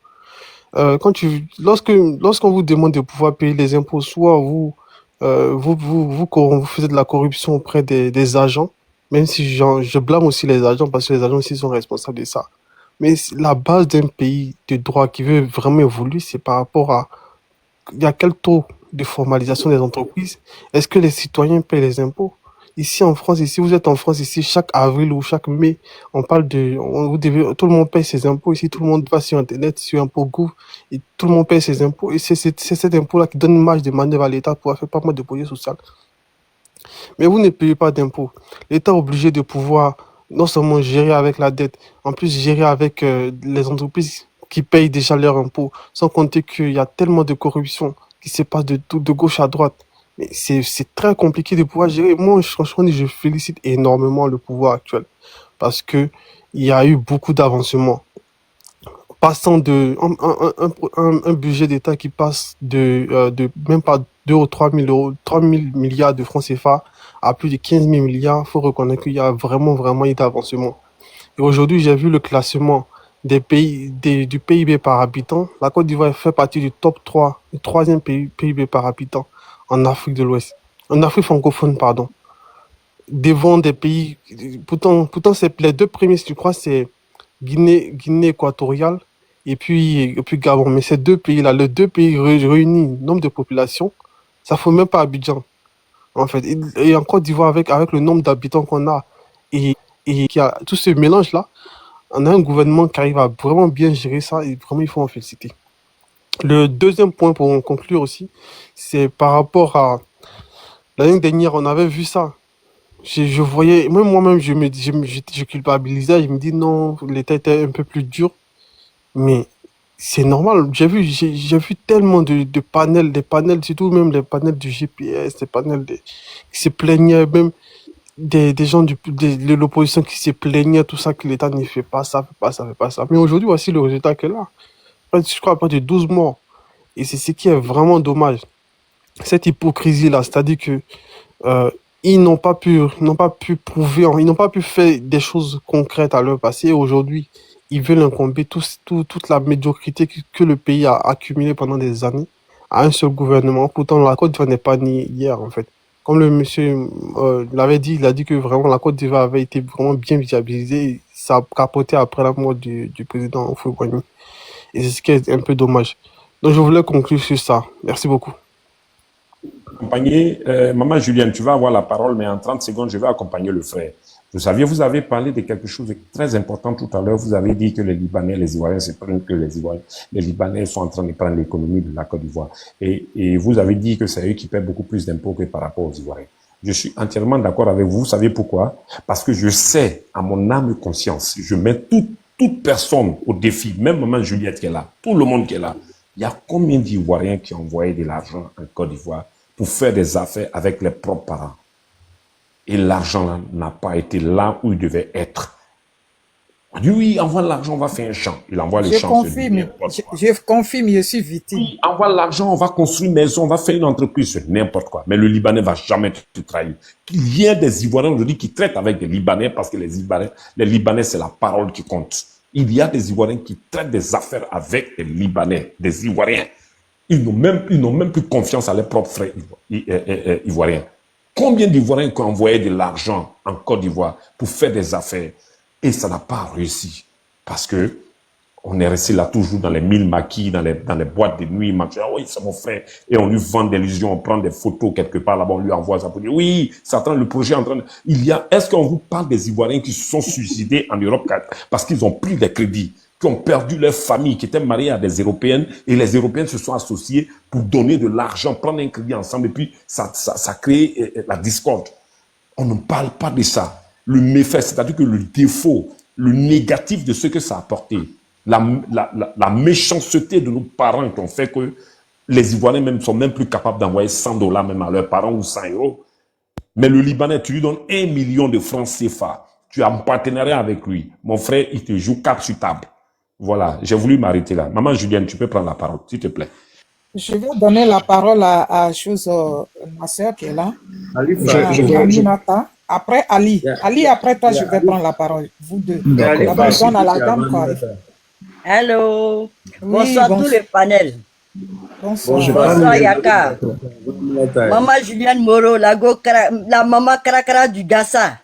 Lorsqu'on vous demande de pouvoir payer les impôts, soit vous faites de la corruption auprès des agents, même si je blâme aussi les agents parce que les agents aussi sont responsables de ça. Mais la base d'un pays de droit qui veut vraiment évoluer, c'est par rapport à il y a quel taux de formalisation des entreprises? Est-ce que les citoyens payent les impôts? Ici en France, ici vous êtes en France, ici chaque avril ou chaque mai, on parle tout le monde paye ses impôts. Ici tout le monde va sur internet, sur impôt.gouv, et tout le monde paye ses impôts. Et c'est cet impôt-là qui donne une marge de manœuvre à l'État pour faire pas mal de projets sociaux. Mais vous ne payez pas d'impôts. L'État est obligé de pouvoir non seulement gérer avec la dette, en plus gérer avec les entreprises qui payent déjà leurs impôts, sans compter qu'il y a tellement de corruption qui se passe de gauche à droite. Mais c'est très compliqué de pouvoir gérer. Moi, franchement, je félicite énormément le pouvoir actuel parce que il y a eu beaucoup d'avancements. passant un budget d'État qui passe de même pas 2 ou 3 000 euros, 3 000 milliards de francs CFA à plus de 15 000 milliards, il faut reconnaître qu'il y a vraiment eu d'avancement. Et aujourd'hui, j'ai vu le classement du PIB par habitant. La Côte d'Ivoire fait partie du top 3, du troisième PIB par habitant en Afrique de l'Ouest. En Afrique francophone, pardon. Devant des pays, pourtant c'est les deux premiers, je crois, c'est Guinée équatoriale et puis Gabon. Mais ces deux pays-là, les deux pays réunis, nombre de population, ça ne fait même pas Abidjan, en fait. Et en Côte d'Ivoire, avec le nombre d'habitants qu'on a et qu'il y a tout ce mélange-là, on a un gouvernement qui arrive à vraiment bien gérer ça et vraiment, il faut en féliciter. Le deuxième point pour en conclure aussi, c'est par rapport à l'année dernière, on avait vu ça. Je voyais, même moi-même, je culpabilisais, je me dis non, l'État était un peu plus dur, mais c'est normal. J'ai vu tellement de panels, des panels, surtout même les panels du GPS, des panels qui se plaignaient, même des gens de l'opposition qui se plaignaient, tout ça, que l'État ne fait pas ça, fait pas ça, fait pas ça. Mais aujourd'hui, voici le résultat qu'elle a. Je crois à près de 12 morts. Et c'est ce qui est vraiment dommage. Cette hypocrisie-là, c'est-à-dire que ils n'ont pas pu prouver, ils n'ont pas pu faire des choses concrètes à leur passé. Aujourd'hui, ils veulent incomber toute la médiocrité que le pays a accumulée pendant des années à un seul gouvernement. Pourtant, la Côte d'Ivoire n'est pas née hier, en fait. Comme le monsieur l'avait dit, il a dit que vraiment la Côte d'Ivoire avait été vraiment bien viabilisée. Ça a capoté après la mort du président Houphouët-Boigny. Et c'est ce qui est un peu dommage. Donc, je voulais conclure sur ça. Merci beaucoup. Accompagner, Maman Julienne, tu vas avoir la parole, mais en 30 secondes, je vais accompagner le frère. Vous avez parlé de quelque chose de très important tout à l'heure. Vous avez dit que les Libanais, les Ivoiriens se prennent que les Libanais sont en train de prendre l'économie de la Côte d'Ivoire. Et vous avez dit que c'est eux qui paient beaucoup plus d'impôts que par rapport aux Ivoiriens. Je suis entièrement d'accord avec vous. Vous savez pourquoi? Parce que je sais, à mon âme et conscience, je mets toute personne au défi, même Maman Juliette qui est là, tout le monde qui est là. Il y a combien d'Ivoiriens qui ont envoyé de l'argent en Côte d'Ivoire pour faire des affaires avec les propres parents? Et l'argent n'a pas été là où il devait être. On dit oui, envoie l'argent, on va faire un champ. Il envoie les champs. Je confirme, je suis victime. Oui, envoie l'argent, on va construire une maison, on va faire une entreprise, n'importe quoi. Mais le Libanais ne va jamais te trahir. Il y a des Ivoiriens aujourd'hui qui traitent avec des Libanais parce que les Libanais, c'est la parole qui compte. Il y a des Ivoiriens qui traitent des affaires avec des Libanais, des Ivoiriens. Ils n'ont même plus confiance à leurs propres frères ivoiriens. Combien d'Ivoiriens qui ont envoyé de l'argent en Côte d'Ivoire pour faire des affaires et ça n'a pas réussi parce que on est resté là toujours dans les mille maquis, dans les boîtes de nuit, oui, c'est mon frère, et on lui vend des illusions, on prend des photos quelque part là-bas, on lui envoie ça pour dire oui, ça attend le projet en train de... Est-ce qu'on vous parle des Ivoiriens qui se sont suicidés en Europe parce qu'ils ont pris des crédits, qui ont perdu leur famille, qui étaient mariés à des Européennes, et les Européennes se sont associés pour donner de l'argent, prendre un crédit ensemble, et puis ça crée la discorde. On ne parle pas de ça. Le méfait, c'est-à-dire que le défaut, le négatif de ce que ça a apporté, la méchanceté de nos parents qui ont fait que les Ivoiriens même sont même plus capables d'envoyer $100 même à leurs parents ou 100 €. Mais le Libanais, tu lui donnes 1 million de francs CFA. Tu as un partenariat avec lui. Mon frère, il te joue 4 sur table. Voilà, j'ai voulu m'arrêter là. Maman Julienne, tu peux prendre la parole, s'il te plaît. Je vais donner la parole à ma soeur qui est là. Aminata. Après Ali. Ali, après toi, je vais prendre la parole. Vous deux. D'abord, je donne à la dame quoi. Hello. Oui, Bonsoir tout le panel. Bonsoir. Bonsoir Yaka. Maman Julienne Moreau, la maman Karakara du Gassa.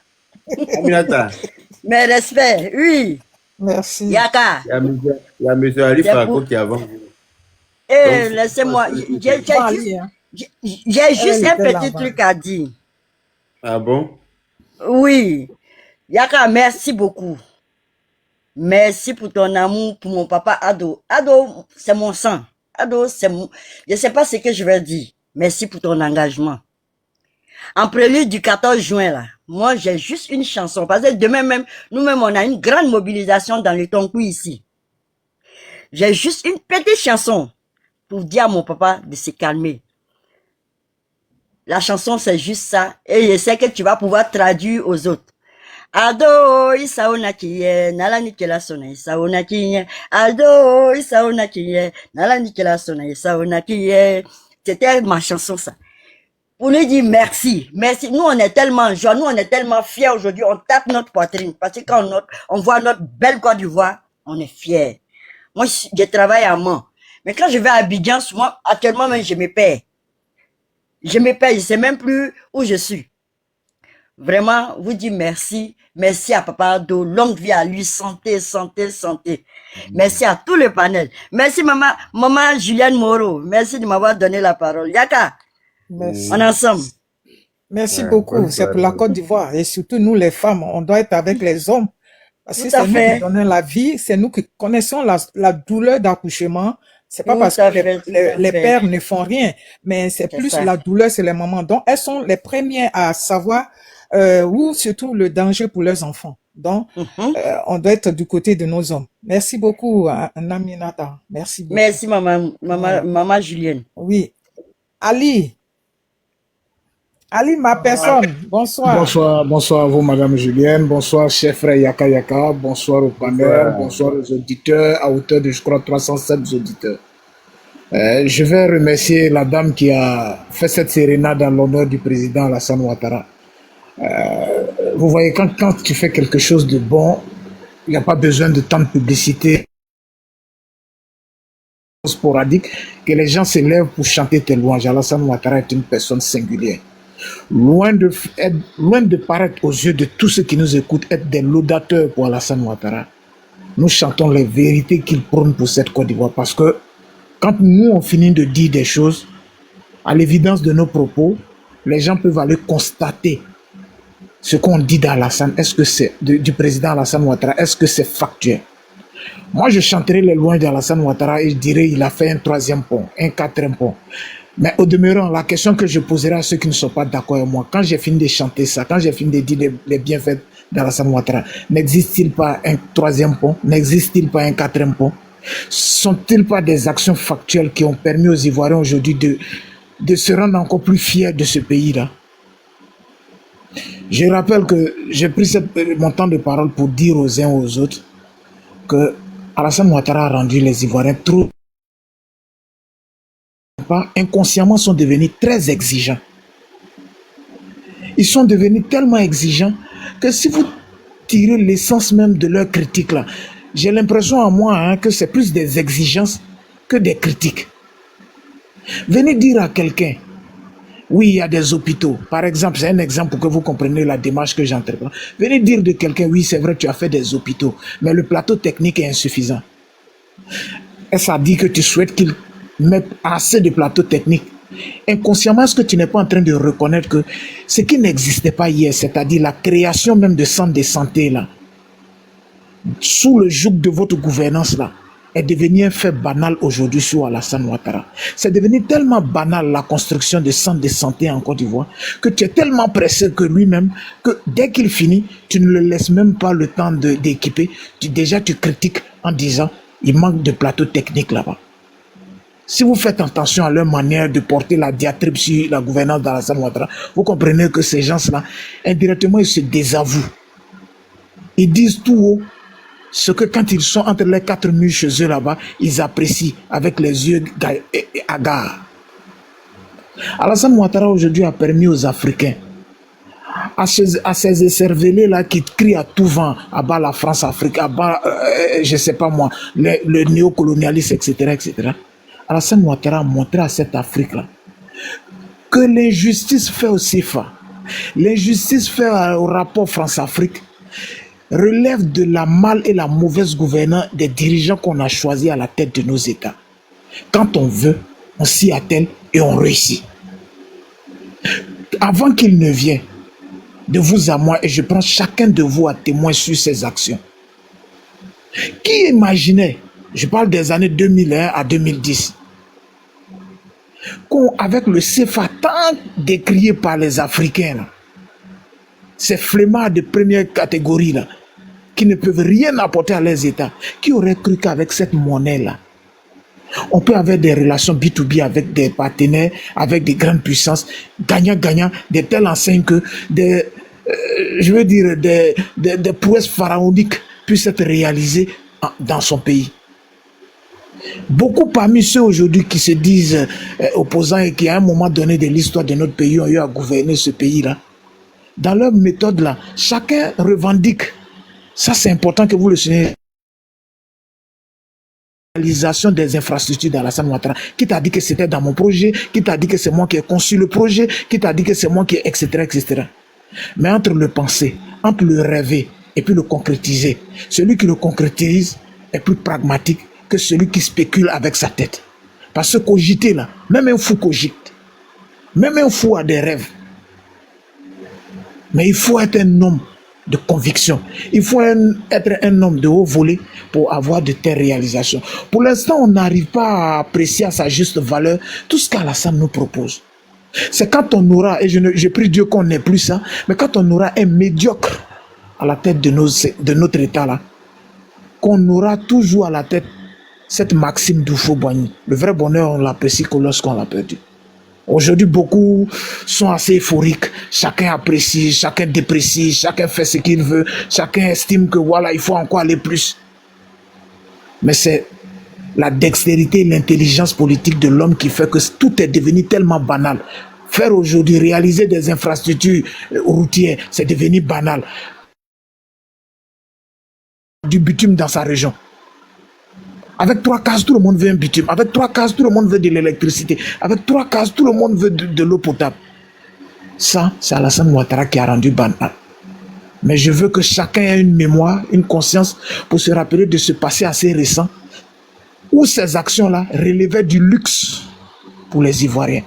Mes respects, oui. Merci. Yaka. Il y a monsieur Ali Franco qui est avant. Laissez-moi. J'ai juste un petit truc à dire. Ah bon? Oui. Yaka, merci beaucoup. Merci pour ton amour pour mon papa Ado. Ado, c'est mon sang. Ado, c'est mon... Je ne sais pas ce que je vais dire. Merci pour ton engagement. En prélude du 14 juin, là, moi, j'ai juste une chanson. Parce que demain même, nous-mêmes, on a une grande mobilisation dans le Tonkou ici. J'ai juste une petite chanson pour dire à mon papa de se calmer. La chanson, c'est juste ça. Et je sais que tu vas pouvoir traduire aux autres. Ado isaona kiye, nala nikela sona isaona kiye. Ado isaona kiye, nala nikela sona isaona kiye. C'était ma chanson, ça. Pour lui dire merci, merci. Nous, on est tellement joie, nous, on est tellement fiers aujourd'hui, on tape notre poitrine. Parce que quand on voit notre belle Côte d'Ivoire, on est fiers. Moi, je travaille à Mans. Mais quand je vais à Abidjan, souvent, actuellement, même, je me perds. Je me perds, je sais même plus où je suis. Vraiment, vous dire merci. Merci à Papa Ado. Longue vie à lui. Santé, santé, santé. Merci à tout le panel. Merci maman Juliane Moreau. Merci de m'avoir donné la parole. Yaka, Merci. on est ensemble. Merci beaucoup. C'est pour la Côte d'Ivoire. Et surtout, nous, les femmes, on doit être avec les hommes. Parce que Tout à c'est nous fait. qui donnons la vie. C'est nous qui connaissons la douleur d'accouchement. C'est pas Tout parce à que fait, tout à les fait. pères ne font rien. Mais c'est C'est plus ça. la douleur, c'est les mamans. Donc, elles sont les premières à savoir ou surtout le danger pour leurs enfants. Donc, on doit être du côté de nos hommes. Merci beaucoup, Naminata. Merci beaucoup. Merci maman Julienne. Oui. Ali, ma personne, bonsoir. Bonsoir à vous, Madame Julienne. Bonsoir, chef frère Yaka Yaka. Bonsoir au panel. Bonsoir aux auditeurs, à hauteur de, je crois, 307 auditeurs. Je vais remercier la dame qui a fait cette sérénade en l'honneur du président Alassane Ouattara. Vous voyez, quand tu fais quelque chose de bon, il n'y a pas besoin de tant de publicité sporadique, que les gens s'élèvent pour chanter tes louanges. Alassane Ouattara est une personne singulière. Loin de paraître aux yeux de tous ceux qui nous écoutent être des laudateurs pour Alassane Ouattara, nous chantons les vérités qu'il prône pour cette Côte d'Ivoire. Parce que quand nous, on finit de dire des choses, à l'évidence de nos propos, les gens peuvent aller constater ce qu'on dit d'Alassane. Est-ce que c'est du président Alassane Ouattara? Est-ce que c'est factuel? Moi, je chanterai les louanges d'Alassane Ouattara et je dirais qu'il a fait un 3e pont, un 4e pont. Mais au demeurant, la question que je poserai à ceux qui ne sont pas d'accord avec moi, quand j'ai fini de chanter ça, quand j'ai fini de dire les bienfaits d'Alassane Ouattara, n'existe-t-il pas un 3e pont? N'existe-t-il pas un 4e pont? Sont-ils pas des actions factuelles qui ont permis aux Ivoiriens aujourd'hui de se rendre encore plus fiers de ce pays-là? Je rappelle que j'ai pris mon temps de parole pour dire aux uns aux autres que Alassane Ouattara a rendu les Ivoiriens trop inconsciemment sont devenus très exigeants. Ils sont devenus tellement exigeants que si vous tirez l'essence même de leur critique là, j'ai l'impression à moi que c'est plus des exigences que des critiques. Venez dire à quelqu'un, oui, il y a des hôpitaux. Par exemple, c'est un exemple pour que vous compreniez la démarche que j'entreprends. Venez dire de quelqu'un, oui, c'est vrai, tu as fait des hôpitaux, mais le plateau technique est insuffisant. Est-ce à dire que tu souhaites qu'il mette assez de plateaux techniques? Inconsciemment, est-ce que tu n'es pas en train de reconnaître que ce qui n'existait pas hier, c'est-à-dire la création même de centres de santé, là, sous le joug de votre gouvernance, là, est devenu un fait banal aujourd'hui sur Alassane Ouattara. C'est devenu tellement banal la construction de centres de santé en Côte d'Ivoire que tu es tellement pressé que lui-même, que dès qu'il finit, tu ne le laisses même pas le temps d'équiper. Déjà, tu critiques en disant il manque de plateau technique là-bas. Si vous faites attention à leur manière de porter la diatribe sur la gouvernance d'Alassane Ouattara, vous comprenez que ces gens-là, indirectement, ils se désavouent. Ils disent tout haut ce que quand ils sont entre les 4 murs chez eux là-bas, ils apprécient avec les yeux hagards. Alassane Ouattara aujourd'hui a permis aux Africains, à ces écervelés-là qui crient à tout vent, à bas la France-Afrique, à bas, je ne sais pas moi, le néocolonialisme, etc., etc., Alassane Ouattara a montré à cette Afrique-là que l'injustice faite au CFA, l'injustice faite au rapport France-Afrique relève de la mal et la mauvaise gouvernance des dirigeants qu'on a choisis à la tête de nos États. Quand on veut, on s'y attelle et on réussit. Avant qu'il ne vienne, de vous à moi, et je prends chacun de vous à témoin sur ces actions. Qui imaginait, je parle des années 2001 à 2010, qu'avec le CFA tant décrié par les Africains, là, ces flemmards de première catégorie, là, qui ne peuvent rien apporter à leurs États, qui auraient cru qu'avec cette monnaie-là, on peut avoir des relations B2B avec des partenaires, avec des grandes puissances, gagnant-gagnant, de telle enseigne que je veux dire, des prouesses pharaoniques puissent être réalisées dans son pays. Beaucoup parmi ceux aujourd'hui qui se disent opposants et qui à un moment donné de l'histoire de notre pays ont eu à gouverner ce pays-là, dans leur méthode là, chacun revendique. Ça c'est important que vous le sachiez. Réalisation des infrastructures d'Alassane Ouattara. Qui t'a dit que c'était dans mon projet? Qui t'a dit que c'est moi qui ai conçu le projet? Qui t'a dit que c'est moi qui ai, etc., etc. Mais entre le penser, entre le rêver et puis le concrétiser, celui qui le concrétise est plus pragmatique que celui qui spécule avec sa tête. Parce que cogiter là, même un fou cogite. Même un fou a des rêves. Mais il faut être un homme de conviction. Il faut être un homme de haut volet pour avoir de telles réalisations. Pour l'instant, on n'arrive pas à apprécier à sa juste valeur tout ce qu'Alassane nous propose. C'est quand on aura, et je prie Dieu qu'on n'ait plus ça, mais quand on aura un médiocre à la tête de notre État là, qu'on aura toujours à la tête cette maxime d'Oufo-Boigny. Le vrai bonheur, on l'apprécie que lorsqu'on l'a perdu. Aujourd'hui, beaucoup sont assez euphoriques. Chacun apprécie, chacun déprécie, chacun fait ce qu'il veut, chacun estime que voilà, il faut encore aller plus. Mais c'est la dextérité et l'intelligence politique de l'homme qui fait que tout est devenu tellement banal. Faire aujourd'hui, réaliser des infrastructures routières, c'est devenu banal. Du bitume dans sa région. Avec 3 cases, tout le monde veut un bitume. Avec 3 cases, tout le monde veut de l'électricité. Avec 3 cases, tout le monde veut de l'eau potable. Ça, c'est Alassane Ouattara qui a rendu banal. Mais je veux que chacun ait une mémoire, une conscience pour se rappeler de ce passé assez récent où ces actions-là relevaient du luxe pour les Ivoiriens.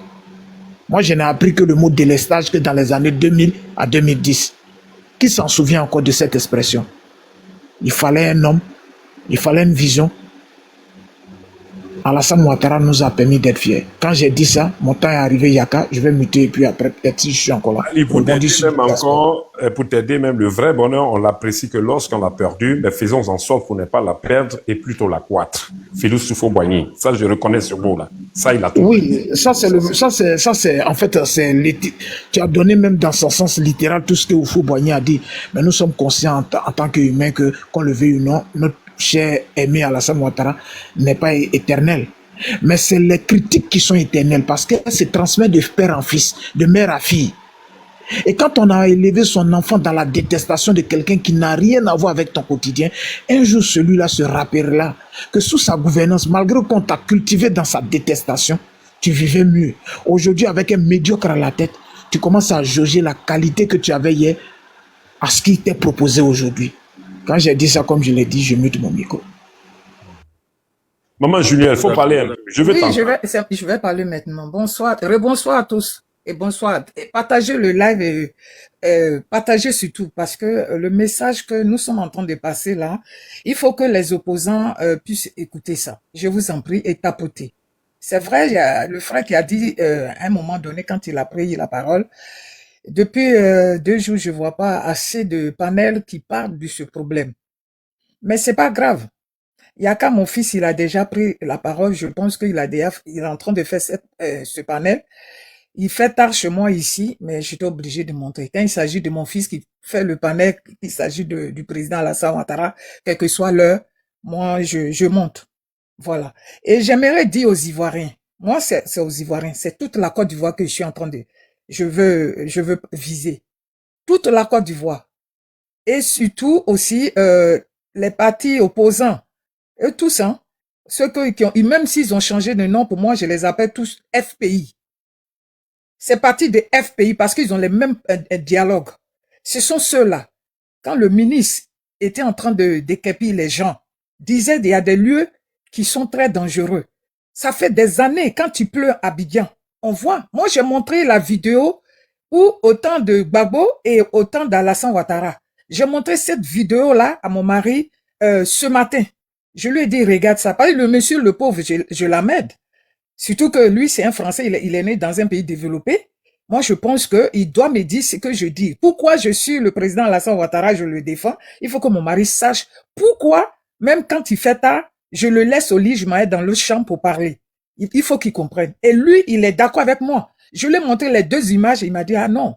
Moi, je n'ai appris que le mot délestage que dans les années 2000 à 2010. Qui s'en souvient encore de cette expression? Il fallait un homme, il fallait une vision. Alassane Ouattara nous a permis d'être fiers. Quand j'ai dit ça, mon temps est arrivé, Yaka, je vais muter et puis après, peut-être si je suis encore là. Ali, pour t'aider même, le vrai bonheur, on l'apprécie que lorsqu'on l'a perdu, mais faisons en sorte pour ne pas la perdre et plutôt la croître. Félix Houphouët-Boigny, ça je reconnais ce mot-là. Ça, il a tout. Oui, ça c'est, en fait, tu as donné même dans son sens littéral tout ce que Houphouët-Boigny a dit. Mais nous sommes conscients en tant qu'humains que, qu'on le veuille ou non, notre cher aimé Alassane Ouattara n'est pas éternel. Mais c'est les critiques qui sont éternelles parce qu'elles se transmettent de père en fils, de mère à fille. Et quand on a élevé son enfant dans la détestation de quelqu'un qui n'a rien à voir avec ton quotidien, un jour celui-là se rappellera que sous sa gouvernance, malgré qu'on t'a cultivé dans sa détestation, tu vivais mieux. Aujourd'hui, avec un médiocre à la tête, tu commences à jauger la qualité que tu avais hier à ce qui t'est proposé aujourd'hui. Quand j'ai dit ça, comme je l'ai dit, je mute mon micro. Maman Julien, il faut parler un peu. Je vais parler maintenant. Bonsoir, rebonsoir à tous et bonsoir. Et partagez le live et partagez surtout parce que le message que nous sommes en train de passer là, il faut que les opposants puissent écouter ça. Je vous en prie et tapoter. C'est vrai, il y a le frère qui a dit à un moment donné quand il a pris la parole, depuis 2 jours, je vois pas assez de panels qui parlent de ce problème. Mais c'est pas grave. Yaka, mon fils, il a déjà pris la parole. Je pense qu'il est en train de faire ce panel. Il fait tard chez moi ici, mais j'étais obligé de montrer. Quand il s'agit de mon fils qui fait le panel, il s'agit du président Alassane Ouattara, quelle que soit l'heure, moi, je monte. Voilà. Et j'aimerais dire aux Ivoiriens, moi, c'est aux Ivoiriens, c'est toute la Côte d'Ivoire que je suis en train je veux viser. Toute la Côte d'Ivoire. Et surtout aussi, les partis opposants. Eux tous, hein. Ceux qui ont, même s'ils ont changé de nom, pour moi, je les appelle tous FPI. C'est parti des FPI parce qu'ils ont les mêmes dialogues. Ce sont ceux-là. Quand le ministre était en train de décapiter les gens, disait qu'il y a des lieux qui sont très dangereux. Ça fait des années, quand il pleut à Abidjan, on voit. Moi, j'ai montré la vidéo où autant de Gbagbo et autant d'Alassane Ouattara. J'ai montré cette vidéo-là à mon mari ce matin. Je lui ai dit, regarde ça. Parce que le monsieur, le pauvre, je l'amène. Surtout que lui, c'est un Français, il est né dans un pays développé. Moi, je pense qu'il doit me dire ce que je dis. Pourquoi je suis le président Alassane Ouattara, je le défends. Il faut que mon mari sache pourquoi, même quand il fait tard, je le laisse au lit, je m'arrête dans le champ pour parler. Il faut qu'il comprenne. Et lui, il est d'accord avec moi. Je lui ai montré les 2 images, il m'a dit, ah non.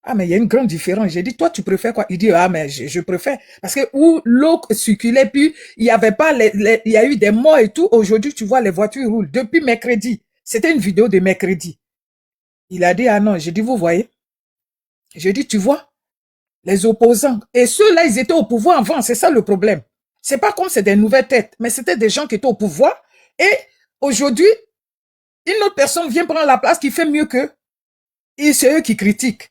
Ah, mais il y a une grande différence. J'ai dit, toi, tu préfères quoi? Il dit, ah, mais je préfère. Parce que où l'eau circulait, puis il y avait pas il y a eu des morts et tout. Aujourd'hui, tu vois, les voitures roulent. Depuis mercredi. C'était une vidéo de mercredi. Il a dit, ah non. J'ai dit, vous voyez? J'ai dit, tu vois, les opposants. Et ceux-là, ils étaient au pouvoir avant. C'est ça le problème. C'est pas comme c'est des nouvelles têtes, mais c'était des gens qui étaient au pouvoir. Et aujourd'hui, une autre personne vient prendre la place qui fait mieux qu'eux. Et c'est eux qui critiquent.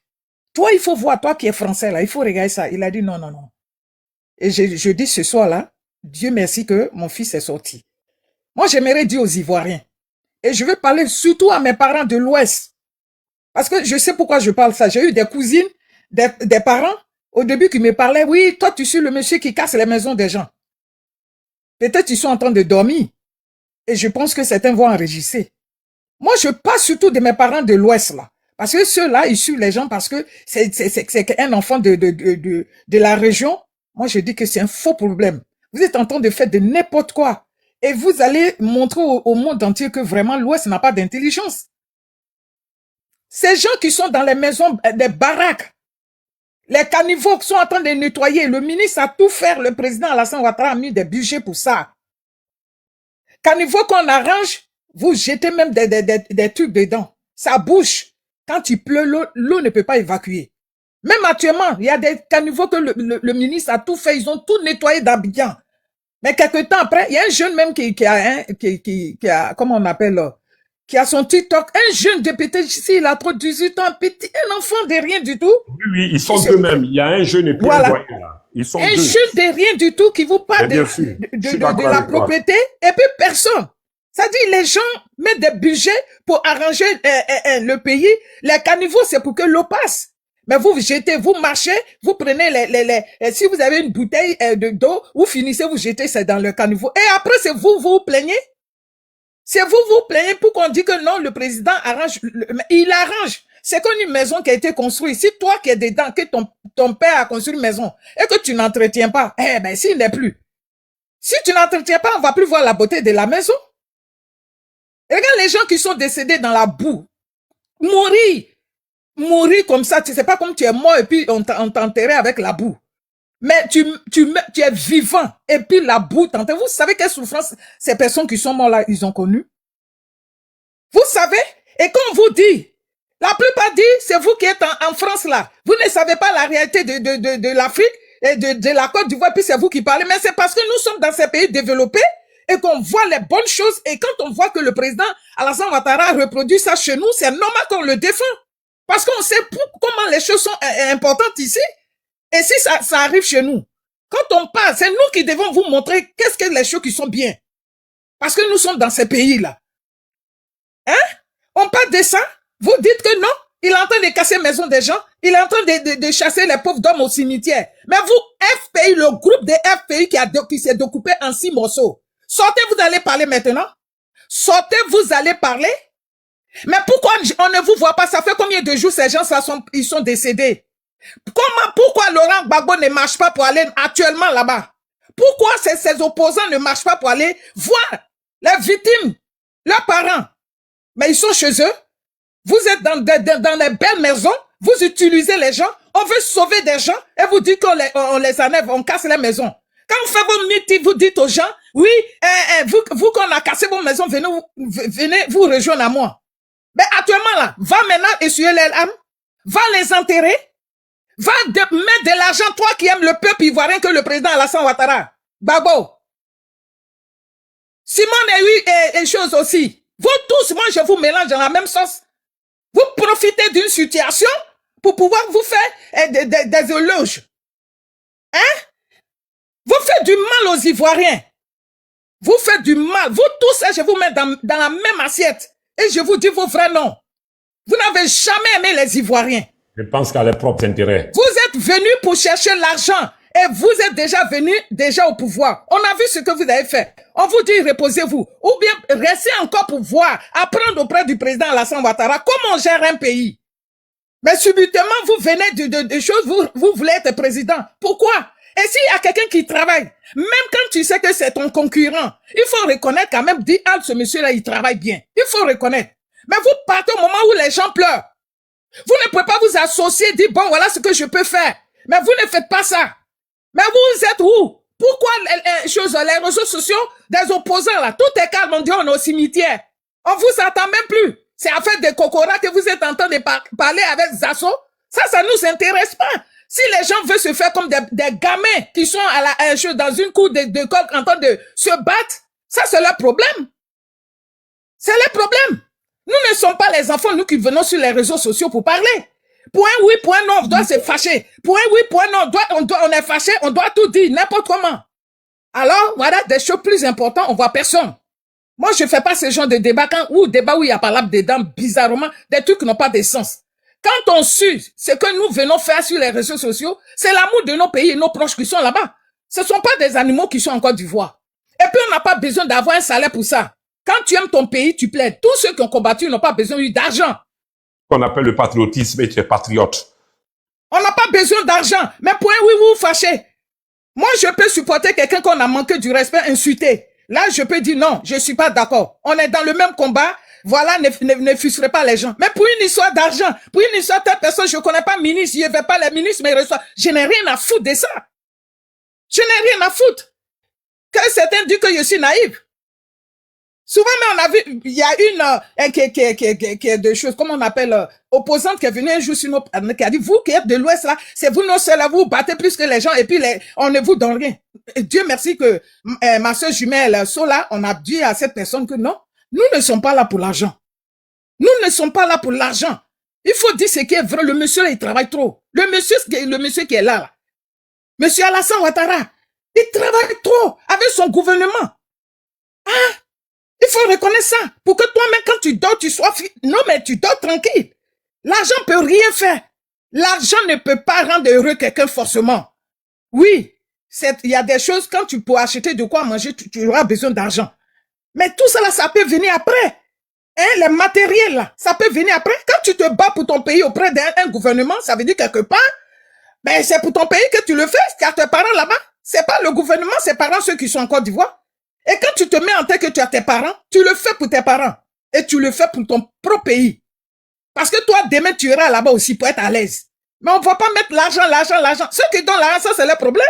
Toi, il faut voir, toi qui es français, là, il faut regarder ça. Il a dit non, non, non. Et je dis ce soir-là, Dieu merci que mon fils est sorti. Moi, j'aimerais dire aux Ivoiriens, et je veux parler surtout à mes parents de l'Ouest, parce que je sais pourquoi je parle ça. J'ai eu des cousines, des parents, au début qui me parlaient, oui, toi, tu suis le monsieur qui casse les maisons des gens. Peut-être ils sont en train de dormir, et je pense que certains vont enregistrer. Moi, je parle surtout de mes parents de l'Ouest, là. Parce que ceux-là, ils suivent les gens parce que c'est un enfant de la région. Moi, je dis que c'est un faux problème. Vous êtes en train de faire de n'importe quoi. Et vous allez montrer au monde entier que vraiment l'Ouest n'a pas d'intelligence. Ces gens qui sont dans les maisons, des baraques, les caniveaux qui sont en train de nettoyer, le ministre a tout fait, le président Alassane Ouattara a mis des budgets pour ça. Caniveaux qu'on arrange, vous jetez même des trucs dedans. Ça bouche. Quand il pleut, l'eau ne peut pas évacuer. Même actuellement, il y a des caniveaux que le ministre a tout fait. Ils ont tout nettoyé d'Abidjan. Mais quelques temps après, il y a un jeune même qui a, comment on appelle, qui a son TikTok. Un jeune député ici, il a trop 18 ans, petit, un enfant de rien du tout. Oui, oui, ils sont deux-mêmes. Il y a un jeune et puis un doyen, là. Ils sont un deux. jeune de rien du tout qui vous parle de la propriété et puis personne. Ça dit, les gens mettent des budgets pour arranger le pays. Les caniveaux, c'est pour que l'eau passe. Mais vous jetez, vous marchez, vous prenez si vous avez une bouteille d'eau, vous finissez, vous jetez ça dans le caniveau. Et après, c'est vous plaignez. C'est vous plaignez pour qu'on dise que non, le président arrange. Il arrange. C'est comme une maison qui a été construite. Si toi qui es dedans, que ton père a construit une maison et que tu n'entretiens pas, eh ben, s'il n'est plus. Si tu n'entretiens pas, on va plus voir la beauté de la maison. Regarde les gens qui sont décédés dans la boue. Mourir comme ça, tu sais pas comme tu es mort et puis on t'a enterré avec la boue. Mais tu es vivant et puis la boue t'enterre. Vous savez quelle souffrance ces personnes qui sont mortes là, ils ont connu? Vous savez? Et quand on vous dit, la plupart disent, c'est vous qui êtes en France là. Vous ne savez pas la réalité de l'Afrique et de la Côte d'Ivoire, puis c'est vous qui parlez. Mais c'est parce que nous sommes dans ces pays développés et qu'on voit les bonnes choses. Et quand on voit que le président Alassane Ouattara reproduit ça chez nous, c'est normal qu'on le défend. Parce qu'on sait comment les choses sont importantes ici. Et si ça arrive chez nous, quand on parle, c'est nous qui devons vous montrer qu'est-ce que les choses qui sont bien. Parce que nous sommes dans ces pays-là. Hein? On parle de ça. Vous dites que non, il est en train de casser les maisons des gens. Il est en train de chasser les pauvres d'hommes au cimetière. Mais vous, FPI, le groupe de FPI qui s'est découpé en 6 morceaux. Sortez, vous allez parler maintenant. Sortez, vous allez parler. Mais pourquoi on ne vous voit pas? Ça fait combien de jours ces gens-là ils sont décédés? Pourquoi Laurent Gbagbo ne marche pas pour aller actuellement là-bas? Pourquoi ces opposants ne marchent pas pour aller voir les victimes, leurs parents? Mais ils sont chez eux. Vous êtes dans les belles maisons. Vous utilisez les gens. On veut sauver des gens et vous dites qu'on les enlève, on casse les maisons. Quand vous faites vos meetings, vous dites aux gens, oui, vous qu'on a cassé vos maisons, venez vous rejoindre à moi. Mais actuellement là, va maintenant essuyer les larmes, va les enterrer, va mettre de l'argent, toi qui aimes le peuple ivoirien que le président Alassane Ouattara. Gbagbo. Simon a eu des choses aussi. Vous tous, moi je vous mélange dans la même sauce. Vous profitez d'une situation pour pouvoir vous faire des éloges. Hein? Vous faites du mal aux Ivoiriens. Vous faites du mal. Vous tous, je vous mets dans la même assiette. Et je vous dis vos vrais noms. Vous n'avez jamais aimé les Ivoiriens. Je pense qu'à leurs propres intérêts. Vous êtes venus pour chercher l'argent. Et vous êtes déjà venus au pouvoir. On a vu ce que vous avez fait. On vous dit reposez-vous. Ou bien restez encore pour voir, apprendre auprès du président Alassane Ouattara comment on gère un pays. Mais subitement, vous venez de choses, vous voulez être président. Pourquoi? Et s'il y a quelqu'un qui travaille, même quand tu sais que c'est ton concurrent, il faut reconnaître quand même, dit, ah, ce monsieur-là, il travaille bien. Il faut reconnaître. Mais vous partez au moment où les gens pleurent. Vous ne pouvez pas vous associer, dire, bon, voilà ce que je peux faire. Mais vous ne faites pas ça. Mais vous êtes où? Pourquoi les réseaux sociaux des opposants, là, tout est calme, on dit on est au cimetière. On vous entend même plus. C'est en fait des cocoras que vous êtes en train de parler avec Zasso. Ça nous intéresse pas. Si les gens veulent se faire comme des gamins qui sont dans une cour d'école en train de se battre, ça c'est leur problème. C'est leur problème. Nous ne sommes pas les enfants, nous qui venons sur les réseaux sociaux pour parler. Point oui, point non, on doit se fâcher. Point oui, point non, on est fâché, on doit tout dire, n'importe comment. Alors, voilà, des choses plus importantes, on voit personne. Moi, je fais pas ce genre de débat où il y a parlable dedans, bizarrement, des trucs qui n'ont pas de sens. Quand on suit ce que nous venons faire sur les réseaux sociaux, c'est l'amour de nos pays et nos proches qui sont là-bas. Ce ne sont pas des animaux qui sont en Côte d'Ivoire. Et puis, on n'a pas besoin d'avoir un salaire pour ça. Quand tu aimes ton pays, tu plaides. Tous ceux qui ont combattu n'ont pas besoin d'argent. Qu'on appelle le patriotisme et tu es patriote. On n'a pas besoin d'argent. Mais point oui, vous vous fâchez. Moi, je peux supporter quelqu'un qu'on a manqué du respect, insulté. Là, je peux dire non, je suis pas d'accord. On est dans le même combat. Voilà, ne frustrez pas les gens. Mais pour une histoire d'argent, pour une histoire de personne, je connais pas ministre, je vais pas les ministres, mais ils reçoivent. Je n'ai rien à foutre de ça. Je n'ai rien à foutre. Que certains disent que je suis naïf. Souvent, mais on a vu, il y a une qui est de choses, comment on appelle, opposante qui est venue un jour sur qui a dit, vous qui êtes de l'Ouest là, c'est vous non seuls, vous battez plus que les gens et puis on ne vous donne rien. Et Dieu merci que ma soeur jumelle Sola, on a dit à cette personne que non, nous ne sommes pas là pour l'argent. Nous ne sommes pas là pour l'argent. Il faut dire ce qui est vrai. Le monsieur là, il travaille trop. Le monsieur qui est là. Monsieur Alassane Ouattara, il travaille trop avec son gouvernement. Hein? Il faut reconnaître ça. Pour que toi-même, quand tu dors, tu sois... Non, mais tu dors tranquille. L'argent peut rien faire. L'argent ne peut pas rendre heureux quelqu'un forcément. Oui, il y a des choses, quand tu peux acheter de quoi manger, tu auras besoin d'argent. Mais tout ça, là, ça peut venir après. Hein, les matériels, là, ça peut venir après. Quand tu te bats pour ton pays auprès d'un gouvernement, ça veut dire quelque part, ben, c'est pour ton pays que tu le fais, car tes parents là-bas, c'est pas le gouvernement, c'est parents ceux qui sont en Côte d'Ivoire. Et quand tu te mets en tête que tu as tes parents, tu le fais pour tes parents. Et tu le fais pour ton propre pays. Parce que toi, demain, tu iras là-bas aussi pour être à l'aise. Mais on ne va pas mettre l'argent. Ceux qui donnent l'argent, ça, c'est le problème.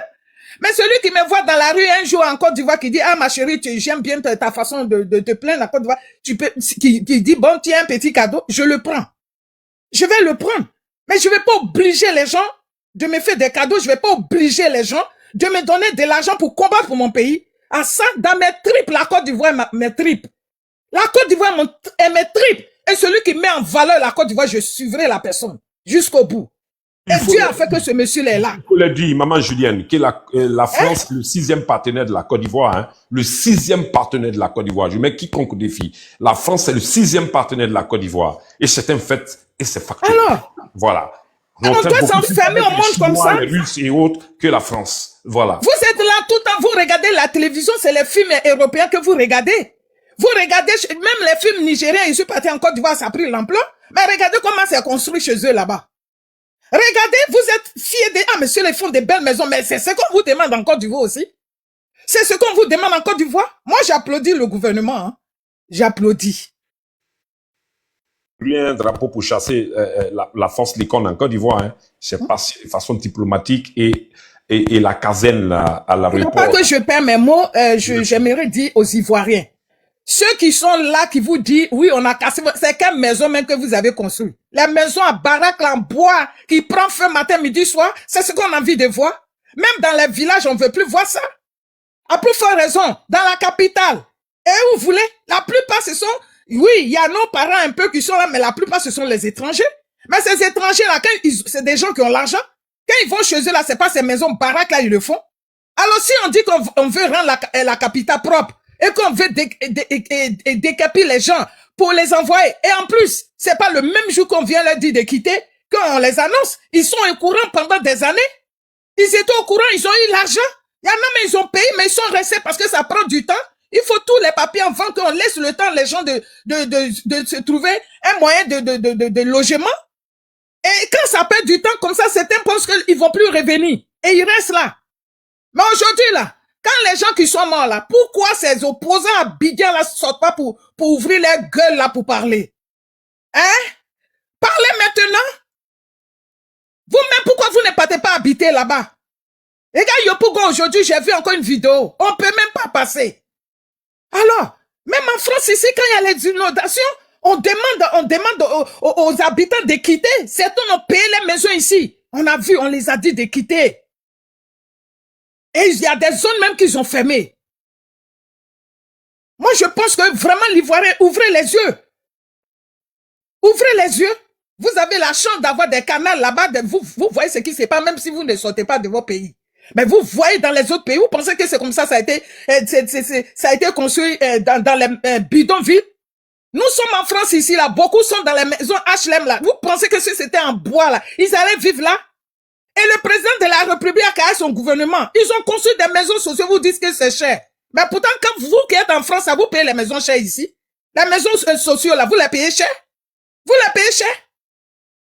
Mais celui qui me voit dans la rue un jour en Côte d'Ivoire qui dit, ah, ma chérie, j'aime bien ta façon de te plaindre en Côte d'Ivoire, qui dit, bon, tiens, un petit cadeau, je le prends. Je vais le prendre. Mais je vais pas obliger les gens de me faire des cadeaux. Je vais pas obliger les gens de me donner de l'argent pour combattre pour mon pays. À ça, dans mes tripes, la Côte d'Ivoire mes tripes. La Côte d'Ivoire est mes tripes. Et celui qui met en valeur la Côte d'Ivoire, je suivrai la personne jusqu'au bout. Et Dieu a fait que ce monsieur est là. Il faut le dire, maman Julienne, que la France, le 6e partenaire de la Côte d'Ivoire, hein, le 6e partenaire de la Côte d'Ivoire. Je mets quiconque au défi. La France, c'est le 6e partenaire de la Côte d'Ivoire. Et c'est un fait, et c'est factuel. Alors, voilà. on doit s'enfermer au monde comme ça. Les Russes et autres que la France. Voilà. Vous êtes là tout le temps, vous regardez la télévision, c'est les films européens que vous regardez. Vous regardez, même les films nigériens, ils sont partis en Côte d'Ivoire, ça a pris l'ampleur. Mais regardez comment c'est construit chez eux là-bas. Regardez, vous êtes fiers de... Ah, monsieur, ils font des belles maisons, mais c'est ce qu'on vous demande en Côte d'Ivoire aussi. C'est ce qu'on vous demande en Côte d'Ivoire. Moi, j'applaudis le gouvernement. Hein. J'applaudis. Un drapeau pour chasser la force Licorne en Côte d'Ivoire. Hein. C'est passé de façon diplomatique et la caserne là, à l'aéroport. Pas que je perds mes mots, j'aimerais dire aux Ivoiriens. Ceux qui sont là, qui vous disent, oui, on a cassé, c'est quelle maison même que vous avez construite? La maison à baraque, en bois, qui prend feu matin, midi, soir, c'est ce qu'on a envie de voir. Même dans les villages, on ne veut plus voir ça. À plus forte raison, dans la capitale. Et où vous voulez, la plupart, ce sont, oui, il y a nos parents un peu qui sont là, mais la plupart, ce sont les étrangers. Mais ces étrangers-là, c'est des gens qui ont l'argent. Quand ils vont chez eux, là, c'est pas ces maisons baraques, là, ils le font. Alors, si on dit qu'on veut rendre la capitale propre, et qu'on veut décaper les gens pour les envoyer. Et en plus, c'est pas le même jour qu'on vient leur dire de quitter, qu'on les annonce. Ils sont au courant pendant des années. Ils étaient au courant, ils ont eu l'argent. Il y en a, mais ils ont payé, mais ils sont restés parce que ça prend du temps. Il faut tous les papiers avant qu'on laisse le temps les gens de se trouver un moyen de logement. Et quand ça perd du temps comme ça, certains pensent qu'ils vont plus revenir. Et ils restent là. Mais aujourd'hui, là, quand les gens qui sont morts là, pourquoi ces opposants à Bidjan là sortent pas pour ouvrir leur gueule là pour parler? Hein? Parlez maintenant, vous-même, pourquoi vous ne partez pas habiter là-bas? Les gars, Yopougon, aujourd'hui, j'ai vu encore une vidéo. On peut même pas passer. Alors, même en France, ici, quand il y a les inondations, on demande aux habitants de quitter. Certains ont payé les maisons ici. On a vu, on les a dit de quitter. Et il y a des zones même qu'ils ont fermées. Moi, je pense que vraiment, l'Ivoirien, ouvrez les yeux. Ouvrez les yeux. Vous avez la chance d'avoir des canaux là-bas. Vous voyez ce qui se passe, même si vous ne sortez pas de vos pays. Mais vous voyez dans les autres pays, vous pensez que c'est comme ça a été construit dans les bidonvilles. Nous sommes en France ici, là. Beaucoup sont dans les maisons HLM, là. Vous pensez que si c'était en bois, là, ils allaient vivre là? Et le président de la République a créé son gouvernement. Ils ont construit des maisons sociales, vous dites que c'est cher. Mais pourtant, quand vous qui êtes en France, ça vous payez les maisons chères ici. Les maisons sociales, là, vous les payez cher? Vous les payez cher?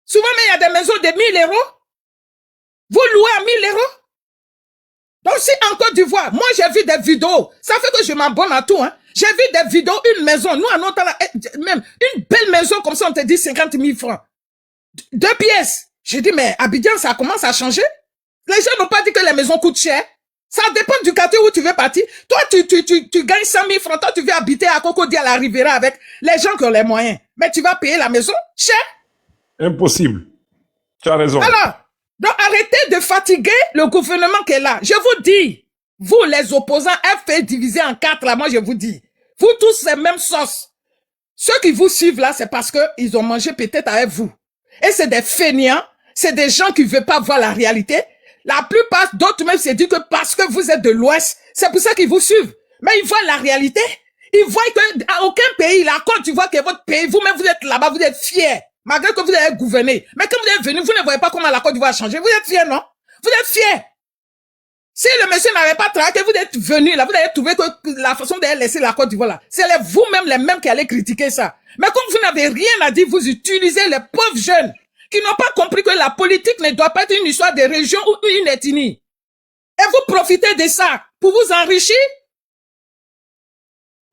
Souvent, mais il y a des maisons de 1000 euros. Vous louez à 1000 euros. Donc, si en Côte d'Ivoire, moi, j'ai vu des vidéos. Ça fait que je m'abonne à tout, hein. J'ai vu des vidéos, une maison. Nous, à notre temps, même une belle maison comme ça, on te dit 50 000 francs. 2 pièces. J'ai dit, mais Abidjan, ça commence à changer. Les gens n'ont pas dit que les maisons coûtent cher. Ça dépend du quartier où tu veux partir. Toi, tu gagnes 100 000 francs. Toi, tu veux habiter à Cocody, à la Riviera avec les gens qui ont les moyens. Mais tu vas payer la maison cher. Impossible. Tu as raison. Alors, donc arrêtez de fatiguer le gouvernement qui est là. Je vous dis, vous les opposants, fait diviser en 4 là, moi je vous dis. Vous tous, c'est même sauce. Ceux qui vous suivent là, c'est parce que ils ont mangé peut-être avec vous. Et c'est des fainéants, c'est des gens qui ne veulent pas voir la réalité. La plupart d'autres même se disent que parce que vous êtes de l'Ouest, c'est pour ça qu'ils vous suivent. Mais ils voient la réalité. Ils voient qu'à aucun pays, la Côte d'Ivoire qui est votre pays, vous-même vous êtes là-bas, vous êtes fiers. Malgré que vous avez gouverné. Mais quand vous êtes venu, vous ne voyez pas comment la Côte d'Ivoire a changé. Vous êtes fiers, non? Vous êtes fiers. Si le monsieur n'avait pas travaillé, que vous êtes venu là, vous avez trouvé que la façon de laisser la Côte d'Ivoire là, c'est vous-même les mêmes qui allez critiquer ça. Mais comme vous n'avez rien à dire, vous utilisez les pauvres jeunes qui n'ont pas compris que la politique ne doit pas être une histoire de région ou une ethnie. Et vous profitez de ça pour vous enrichir.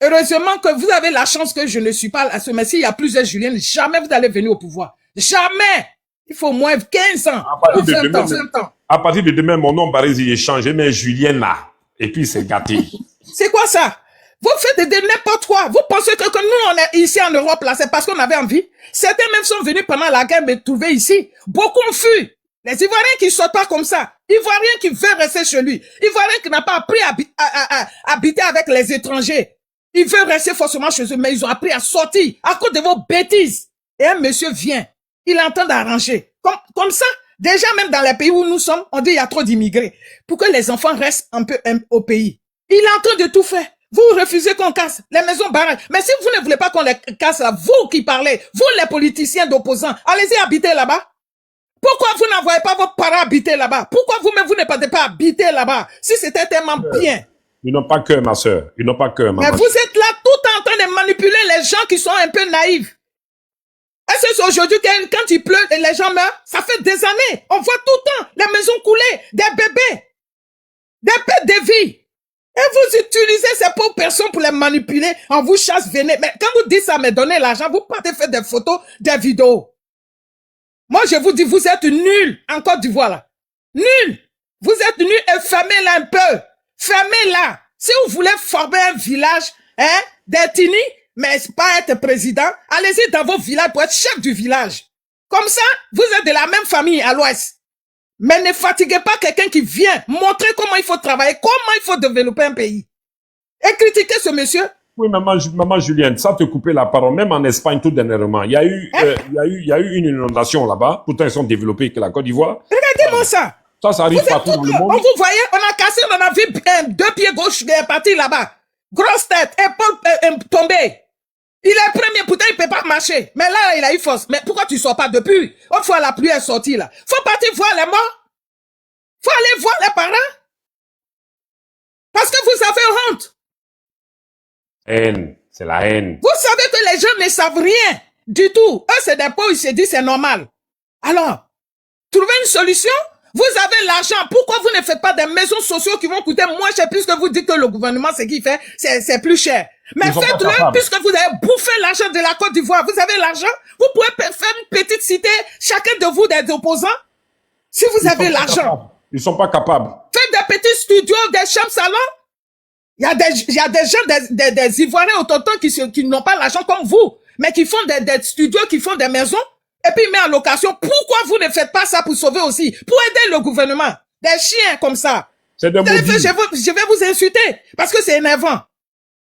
Heureusement que vous avez la chance que je ne suis pas à ce mais s'il y a plusieurs Juliennes, jamais vous allez venir au pouvoir. Jamais. Il faut au moins 15 ans. À partir de demain, mon nom Barési est changé, mais Julienne là. Et puis c'est gâté. C'est quoi ça? Vous faites de n'importe quoi. Vous pensez que nous, on est ici en Europe, là, c'est parce qu'on avait envie. Certains même sont venus pendant la guerre me trouver ici. Beaucoup ont fui. Les Ivoiriens qui ne sortent pas comme ça. Ivoiriens qui veulent rester chez lui. Ivoiriens qui n'ont pas appris à habiter avec les étrangers. Ils veulent rester forcément chez eux, mais ils ont appris à sortir à cause de vos bêtises. Et un monsieur vient. Il est en train d'arranger. Comme ça, déjà même dans les pays où nous sommes, on dit il y a trop d'immigrés. Pour que les enfants restent un peu au pays. Il est en train de tout faire. Vous refusez qu'on casse les maisons barrages. Mais si vous ne voulez pas qu'on les casse là, vous qui parlez, vous les politiciens d'opposants, allez-y habiter là-bas. Pourquoi vous n'envoyez pas vos parents habiter là-bas? Pourquoi vous-même vous ne partez pas habiter là-bas? Si c'était tellement bien. Ils n'ont pas cœur, ma soeur. Ils n'ont pas cœur, maman. Mais vous êtes là tout en train de manipuler les gens qui sont un peu naïfs. Est-ce que c'est aujourd'hui quand il pleut et les gens meurent? Ça fait des années. On voit tout le temps les maisons couler, des bébés, des pertes de vie. Et vous utilisez ces pauvres personnes pour les manipuler. On vous chasse, venez. Mais quand vous dites ça, me donnez l'argent, vous partez faire des photos, des vidéos. Moi, je vous dis, vous êtes nuls en Côte d'Ivoire, là. Nuls. Vous êtes nuls et fermez-la un peu. Fermez-la. Si vous voulez former un village, d'ethnie, mais pas être président, allez-y dans vos villages pour être chef du village. Comme ça, vous êtes de la même famille à l'ouest. Mais ne fatiguez pas quelqu'un qui vient montrer comment il faut travailler, comment il faut développer un pays. Et critiquer ce monsieur. Oui, maman Julienne, ça te coupait la parole. Même en Espagne, tout dernièrement, il y a eu une inondation là-bas. Pourtant, ils sont développés que la Côte d'Ivoire. Regardez-moi ça. Ça arrive partout dans le monde. Vous voyez, on a cassé, on a vu 2 pieds gauche parti là-bas. Grosse tête, épaule tombée. Il est premier, pourtant il peut pas marcher. Mais là, il a eu force. Mais pourquoi tu sors pas depuis? Une fois la pluie est sortie là. Faut partir voir les morts. Faut aller voir les parents. Parce que vous avez honte. Haine, c'est la haine. Vous savez que les gens ne savent rien du tout. Eux, c'est des pauvres, ils se disent c'est normal. Alors, trouvez une solution. Vous avez l'argent. Pourquoi vous ne faites pas des maisons sociales qui vont coûter moins cher puisque vous dites que le gouvernement, ce qu'il fait, c'est plus cher. Mais Ils sont pas faites-le, capables. puisque vous avez bouffé l'argent de la Côte d'Ivoire. Vous avez l'argent, vous pouvez faire une petite cité, chacun de vous des opposants, si vous Ils avez sont pas l'argent. capables. Ils sont pas capables. Faites des petits studios, des chambres salons. Il y a des gens, des Ivoiriens autochtones qui n'ont pas l'argent comme vous, mais qui font des studios, qui font des maisons, et puis ils mettent en location. Pourquoi vous ne faites pas ça pour sauver aussi, pour aider le gouvernement? Des chiens comme ça. C'est de maudits. Je vais vous insulter, parce que c'est énervant.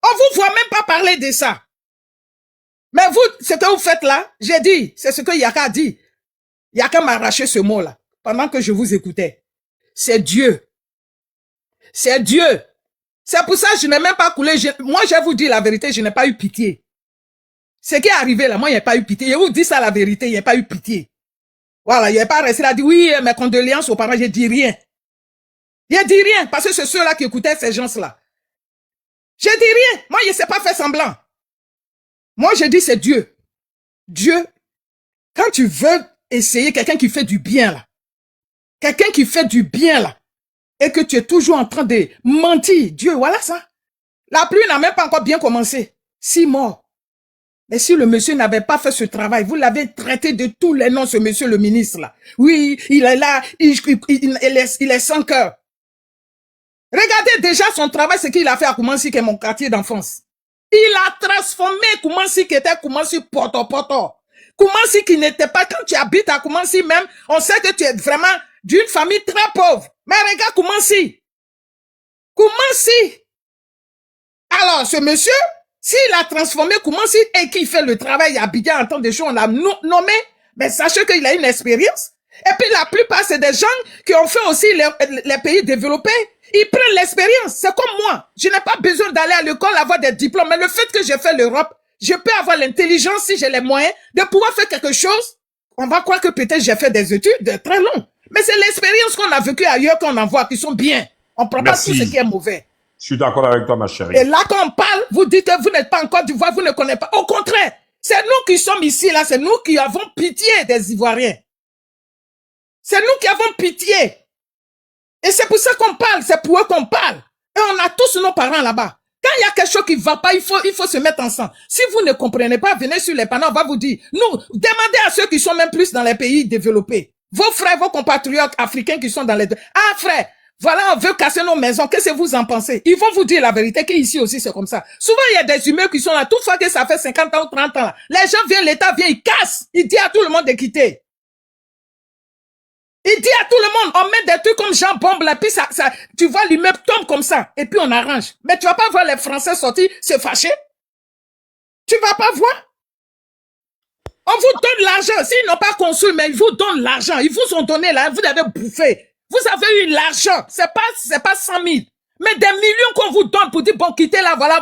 On vous voit même pas parler de ça. Mais vous, ce que vous faites là, j'ai dit, c'est ce que Yaka a dit. Yaka m'a arraché ce mot-là, pendant que je vous écoutais. C'est Dieu. C'est Dieu. C'est pour ça que je n'ai même pas coulé. Moi, je vous dis la vérité, je n'ai pas eu pitié. Ce qui est arrivé là, moi, il n'y a pas eu pitié. Je vous dis ça la vérité, il n'y a pas eu pitié. Voilà, il n'y a pas resté là, dit oui, mes condoléances aux parents, j'ai dit rien. J'ai dit rien, parce que c'est ceux-là qui écoutaient ces gens-là. J'ai dit rien. Moi, je ne sais pas faire semblant. Moi, je dis c'est Dieu. Dieu, quand tu veux essayer quelqu'un qui fait du bien là, quelqu'un qui fait du bien là, et que tu es toujours en train de mentir, Dieu, voilà ça. La pluie n'a même pas encore bien commencé. 6 morts. Mais si le monsieur n'avait pas fait ce travail, vous l'avez traité de tous les noms, ce monsieur le ministre là. Oui, il est là, il est sans cœur. Regardez déjà son travail, ce qu'il a fait à Koumansi, qui est mon quartier d'enfance. Il a transformé Koumansi, qui était Koumansi poto. Koumansi qui n'était pas, quand tu habites à Koumansi même, on sait que tu es vraiment d'une famille très pauvre. Mais regarde Koumansi. Koumansi. Alors, ce monsieur, s'il a transformé Koumansi et qu'il fait le travail à Abidjan en temps de choses, on l'a nommé, mais sachez qu'il a une expérience. Et puis la plupart, c'est des gens qui ont fait aussi les pays développés. Ils prennent l'expérience. C'est comme moi. Je n'ai pas besoin d'aller à l'école avoir des diplômes. Mais le fait que j'ai fait l'Europe, je peux avoir l'intelligence, si j'ai les moyens, de pouvoir faire quelque chose. On va croire que peut-être j'ai fait des études très longues. Mais c'est l'expérience qu'on a vécue ailleurs qu'on en voit, qui sont bien. On ne prend pas tout ce qui est mauvais. Je suis d'accord avec toi, ma chérie. Et là, quand on parle, vous dites que vous n'êtes pas en Côte d'Ivoire, vous ne connaissez pas. Au contraire, c'est nous qui sommes ici, là. C'est nous qui avons pitié des Ivoiriens. C'est nous qui avons pitié. Et c'est pour ça qu'on parle, c'est pour eux qu'on parle. Et on a tous nos parents là-bas. Quand il y a quelque chose qui ne va pas, il faut se mettre ensemble. Si vous ne comprenez pas, venez sur les panneaux, on va vous dire. Nous, demandez à ceux qui sont même plus dans les pays développés. Vos frères, vos compatriotes africains qui sont dans les deux. Ah frère, voilà, on veut casser nos maisons. Qu'est-ce que vous en pensez? Ils vont vous dire la vérité, qu'ici aussi c'est comme ça. Souvent, il y a des humains qui sont là. Toute fois que ça fait 50 ans ou 30 ans, là, les gens viennent, l'État vient, il casse. Il dit à tout le monde de quitter. Il dit à tout le monde, on met des trucs comme Jean Bombe là, puis ça, tu vois l'immeuble tombe comme ça, et puis on arrange. Mais tu vas pas voir les Français sortir se fâcher. Tu vas pas voir. On vous donne l'argent. S'ils n'ont pas construit, mais ils vous donnent l'argent. Ils vous ont donné là, vous avez bouffé. Vous avez eu l'argent. C'est pas 100 000. Mais des millions qu'on vous donne pour dire, bon, quittez là, voilà.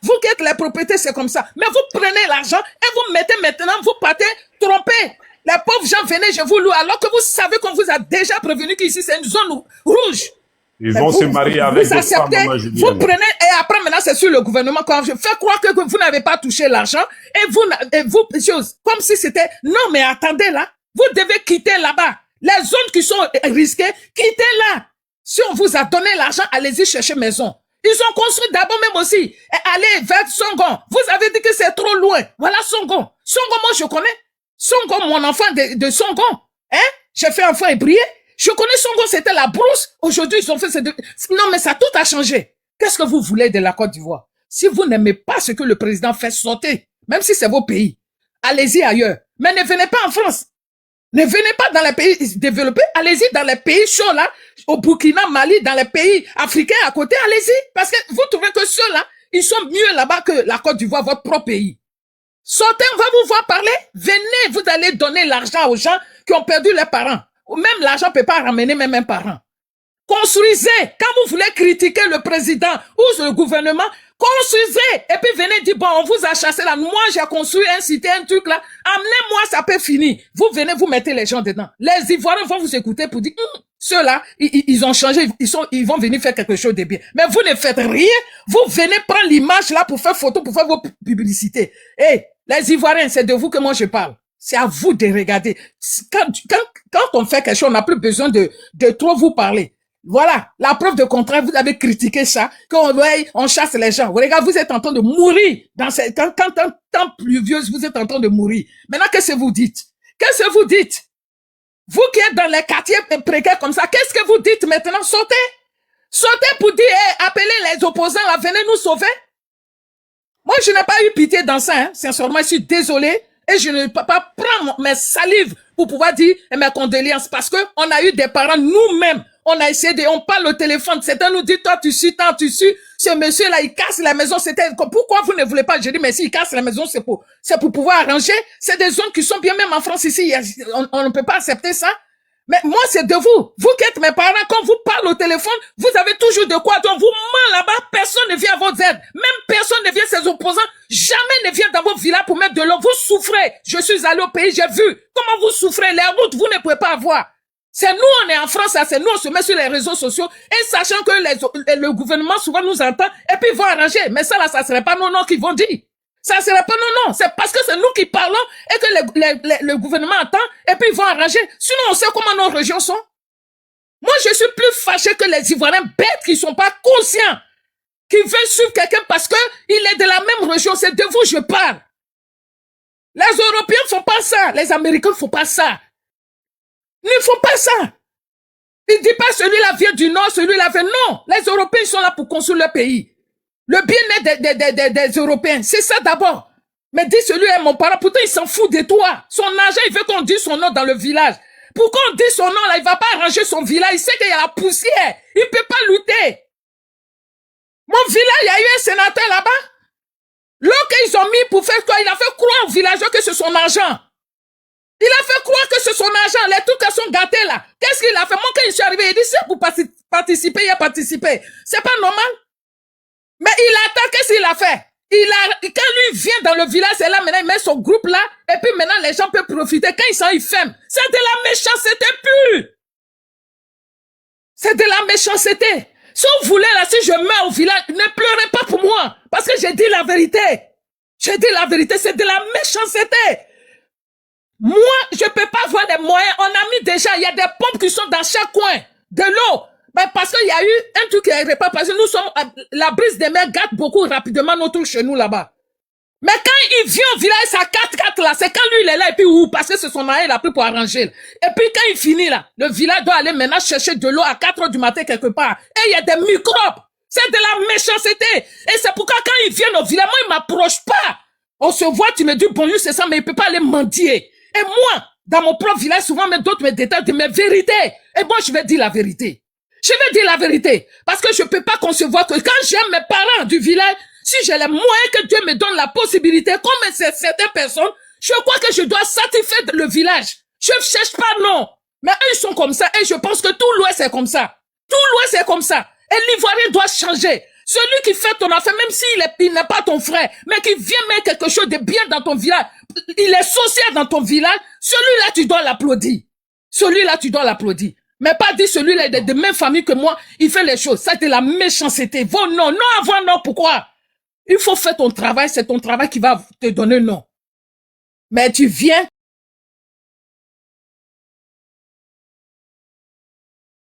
Vous qui êtes les propriétaires, c'est comme ça. Mais vous prenez l'argent et vous mettez maintenant, vous partez tromper. Les pauvres gens, venez, je vous loue, alors que vous savez qu'on vous a déjà prévenu qu'ici, c'est une zone rouge. Ils vont se marier avec des femmes, maman Julienne. Vous prenez, et après, maintenant, c'est sur le gouvernement, quand je fais croire que vous n'avez pas touché l'argent, et vous, comme si c'était, non, mais attendez là, vous devez quitter là-bas. Les zones qui sont risquées, quittez là. Si on vous a donné l'argent, allez-y chercher maison. Ils ont construit d'abord même aussi, et allez vers Songon. Vous avez dit que c'est trop loin. Voilà Songon. Songon, moi, je connais. Songon, mon enfant de Songon, hein? J'ai fait enfant ébrié. Je connais Songon, c'était la brousse. Aujourd'hui, ils ont fait non, mais ça tout a changé. Qu'est-ce que vous voulez de la Côte d'Ivoire? Si vous n'aimez pas ce que le président fait, sortez. Même si c'est vos pays. Allez-y ailleurs. Mais ne venez pas en France. Ne venez pas dans les pays développés. Allez-y dans les pays chauds là. Au Burkina, Mali, dans les pays africains à côté. Allez-y. Parce que vous trouvez que ceux-là, ils sont mieux là-bas que la Côte d'Ivoire, votre propre pays. Sortez, on va vous voir parler. Venez, vous allez donner l'argent aux gens qui ont perdu leurs parents. Ou même l'argent ne peut pas ramener même un parent. Construisez. Quand vous voulez critiquer le président ou le gouvernement, construisez. Et puis venez dire, bon, on vous a chassé là. Moi, j'ai construit un cité, un truc là. Amenez-moi, ça peut finir. Vous venez, vous mettez les gens dedans. Les Ivoiriens vont vous écouter pour dire, ceux-là, ils ont changé. Ils vont venir faire quelque chose de bien. Mais vous ne faites rien. Vous venez prendre l'image là pour faire photo, pour faire vos publicités. Et les Ivoiriens, c'est de vous que moi je parle. C'est à vous de regarder. Quand on fait quelque chose, on n'a plus besoin de trop vous parler. Voilà, la preuve de contraire, vous avez critiqué ça, on chasse les gens. Regarde, vous êtes en train de mourir. Quand un temps pluvieuse, vous êtes en train de mourir. Maintenant, qu'est-ce que vous dites? Qu'est-ce que vous dites? Vous qui êtes dans les quartiers précaires comme ça, qu'est-ce que vous dites maintenant? Sautez. Sautez pour dire, appelez les opposants, là, venez nous sauver. Moi, je n'ai pas eu pitié dans ça, hein. Sincèrement, je suis désolé. Et je ne peux pas prendre mes salives pour pouvoir dire mes condoléances. Parce que on a eu des parents nous-mêmes. On a essayé on parle au téléphone. Certains nous disent, toi, tu suis, tant, tu suis. Ce monsieur-là, il casse la maison. Pourquoi vous ne voulez pas? Je dis, mais s'il casse la maison, c'est pour pouvoir arranger. C'est des zones qui sont bien, même en France ici. On ne peut pas accepter ça. Mais moi, c'est de vous. Vous qui êtes mes parents, quand vous parlez au téléphone, vous avez toujours de quoi. Donc, vous ment là-bas, personne ne vient à votre aide. Même personne ne vient, ses opposants, jamais ne vient dans vos villas pour mettre de l'eau. Vous souffrez. Je suis allé au pays, j'ai vu comment vous souffrez. Les routes, vous ne pouvez pas avoir. C'est nous, on est en France, c'est nous, on se met sur les réseaux sociaux, et sachant que le gouvernement souvent nous entend, et puis ils vont arranger. Mais ça là, ça serait pas non qu'ils vont dire. Ça serait pas non. C'est parce que c'est nous qui parlons, et que le gouvernement entend, et puis ils vont arranger. Sinon, on sait comment nos régions sont. Moi, je suis plus fâché que les Ivoiriens bêtes qui sont pas conscients, qui veulent suivre quelqu'un parce que il est de la même région. C'est de vous, je parle. Les Européens font pas ça. Les Américains font pas ça. Ils ne font pas ça. Ils ne disent pas celui-là vient du Nord, celui-là vient. Non, les Européens sont là pour construire leur pays. Le bien-être des Européens, c'est ça d'abord. Mais dis celui-là est mon parent, pourtant il s'en fout de toi. Son argent, il veut qu'on dise son nom dans le village. Pourquoi on dit son nom là, il va pas arranger son village, il sait qu'il y a la poussière. Il peut pas lutter. Mon village, il y a eu un sénateur là-bas. L'eau qu'ils ont mis pour faire quoi? Il a fait croire aux villageois que c'est son argent. Il a fait croire que c'est son argent. Les trucs sont gâtés là. Qu'est-ce qu'il a fait? Moi, quand je suis arrivé, il dit c'est pour participer, il a participé. C'est pas normal. Mais il attend, qu'est-ce qu'il a fait? Quand lui vient dans le village, c'est là, maintenant, il met son groupe là, et puis maintenant, les gens peuvent profiter. Quand ils sont, ils ferment. C'est de la méchanceté pure. C'est de la méchanceté. Si vous voulez, là, si je meurs au village, ne pleurez pas pour moi. Parce que j'ai dit la vérité. J'ai dit la vérité, c'est de la méchanceté. Moi, je peux pas avoir des moyens. On a mis déjà, il y a des pompes qui sont dans chaque coin. De l'eau. Ben parce qu'il y a eu un truc qui n'arrivait pas. Parce que nous sommes, la brise des mers gâte beaucoup rapidement nos trucs chez nous là-bas. Mais quand il vient au village, ça 4-4 là, c'est quand lui il est là et puis parce que c'est son mari, il a pris pour arranger. Et puis quand il finit là, le village doit aller maintenant chercher de l'eau à 4 heures du matin quelque part. Et il y a des microbes. C'est de la méchanceté. Et c'est pourquoi quand il vient au village, moi il m'approche pas. On se voit, tu me dis bonjour, c'est ça, mais il peut pas aller mendier. Et moi, dans mon propre village, souvent, d'autres me détestent de mes vérités. Et moi, je vais dire la vérité. Je vais dire la vérité. Parce que je peux pas concevoir que quand j'aime mes parents du village, si j'ai les moyens que Dieu me donne la possibilité, comme certaines personnes, je crois que je dois satisfaire le village. Je ne cherche pas, non. Mais eux, ils sont comme ça. Et je pense que tout l'Ouest est comme ça. Tout l'Ouest est comme ça. Et l'Ivoirien doit changer. Celui qui fait ton affaire, même s'il n'est pas ton frère, mais qui vient mettre quelque chose de bien dans ton village, il est social dans ton village, celui-là, tu dois l'applaudir. Celui-là, tu dois l'applaudir. Mais pas dire celui-là est de même famille que moi, il fait les choses. Ça, c'est la méchanceté. Vos non, non avant non, pourquoi? Il faut faire ton travail, c'est ton travail qui va te donner non. Mais tu viens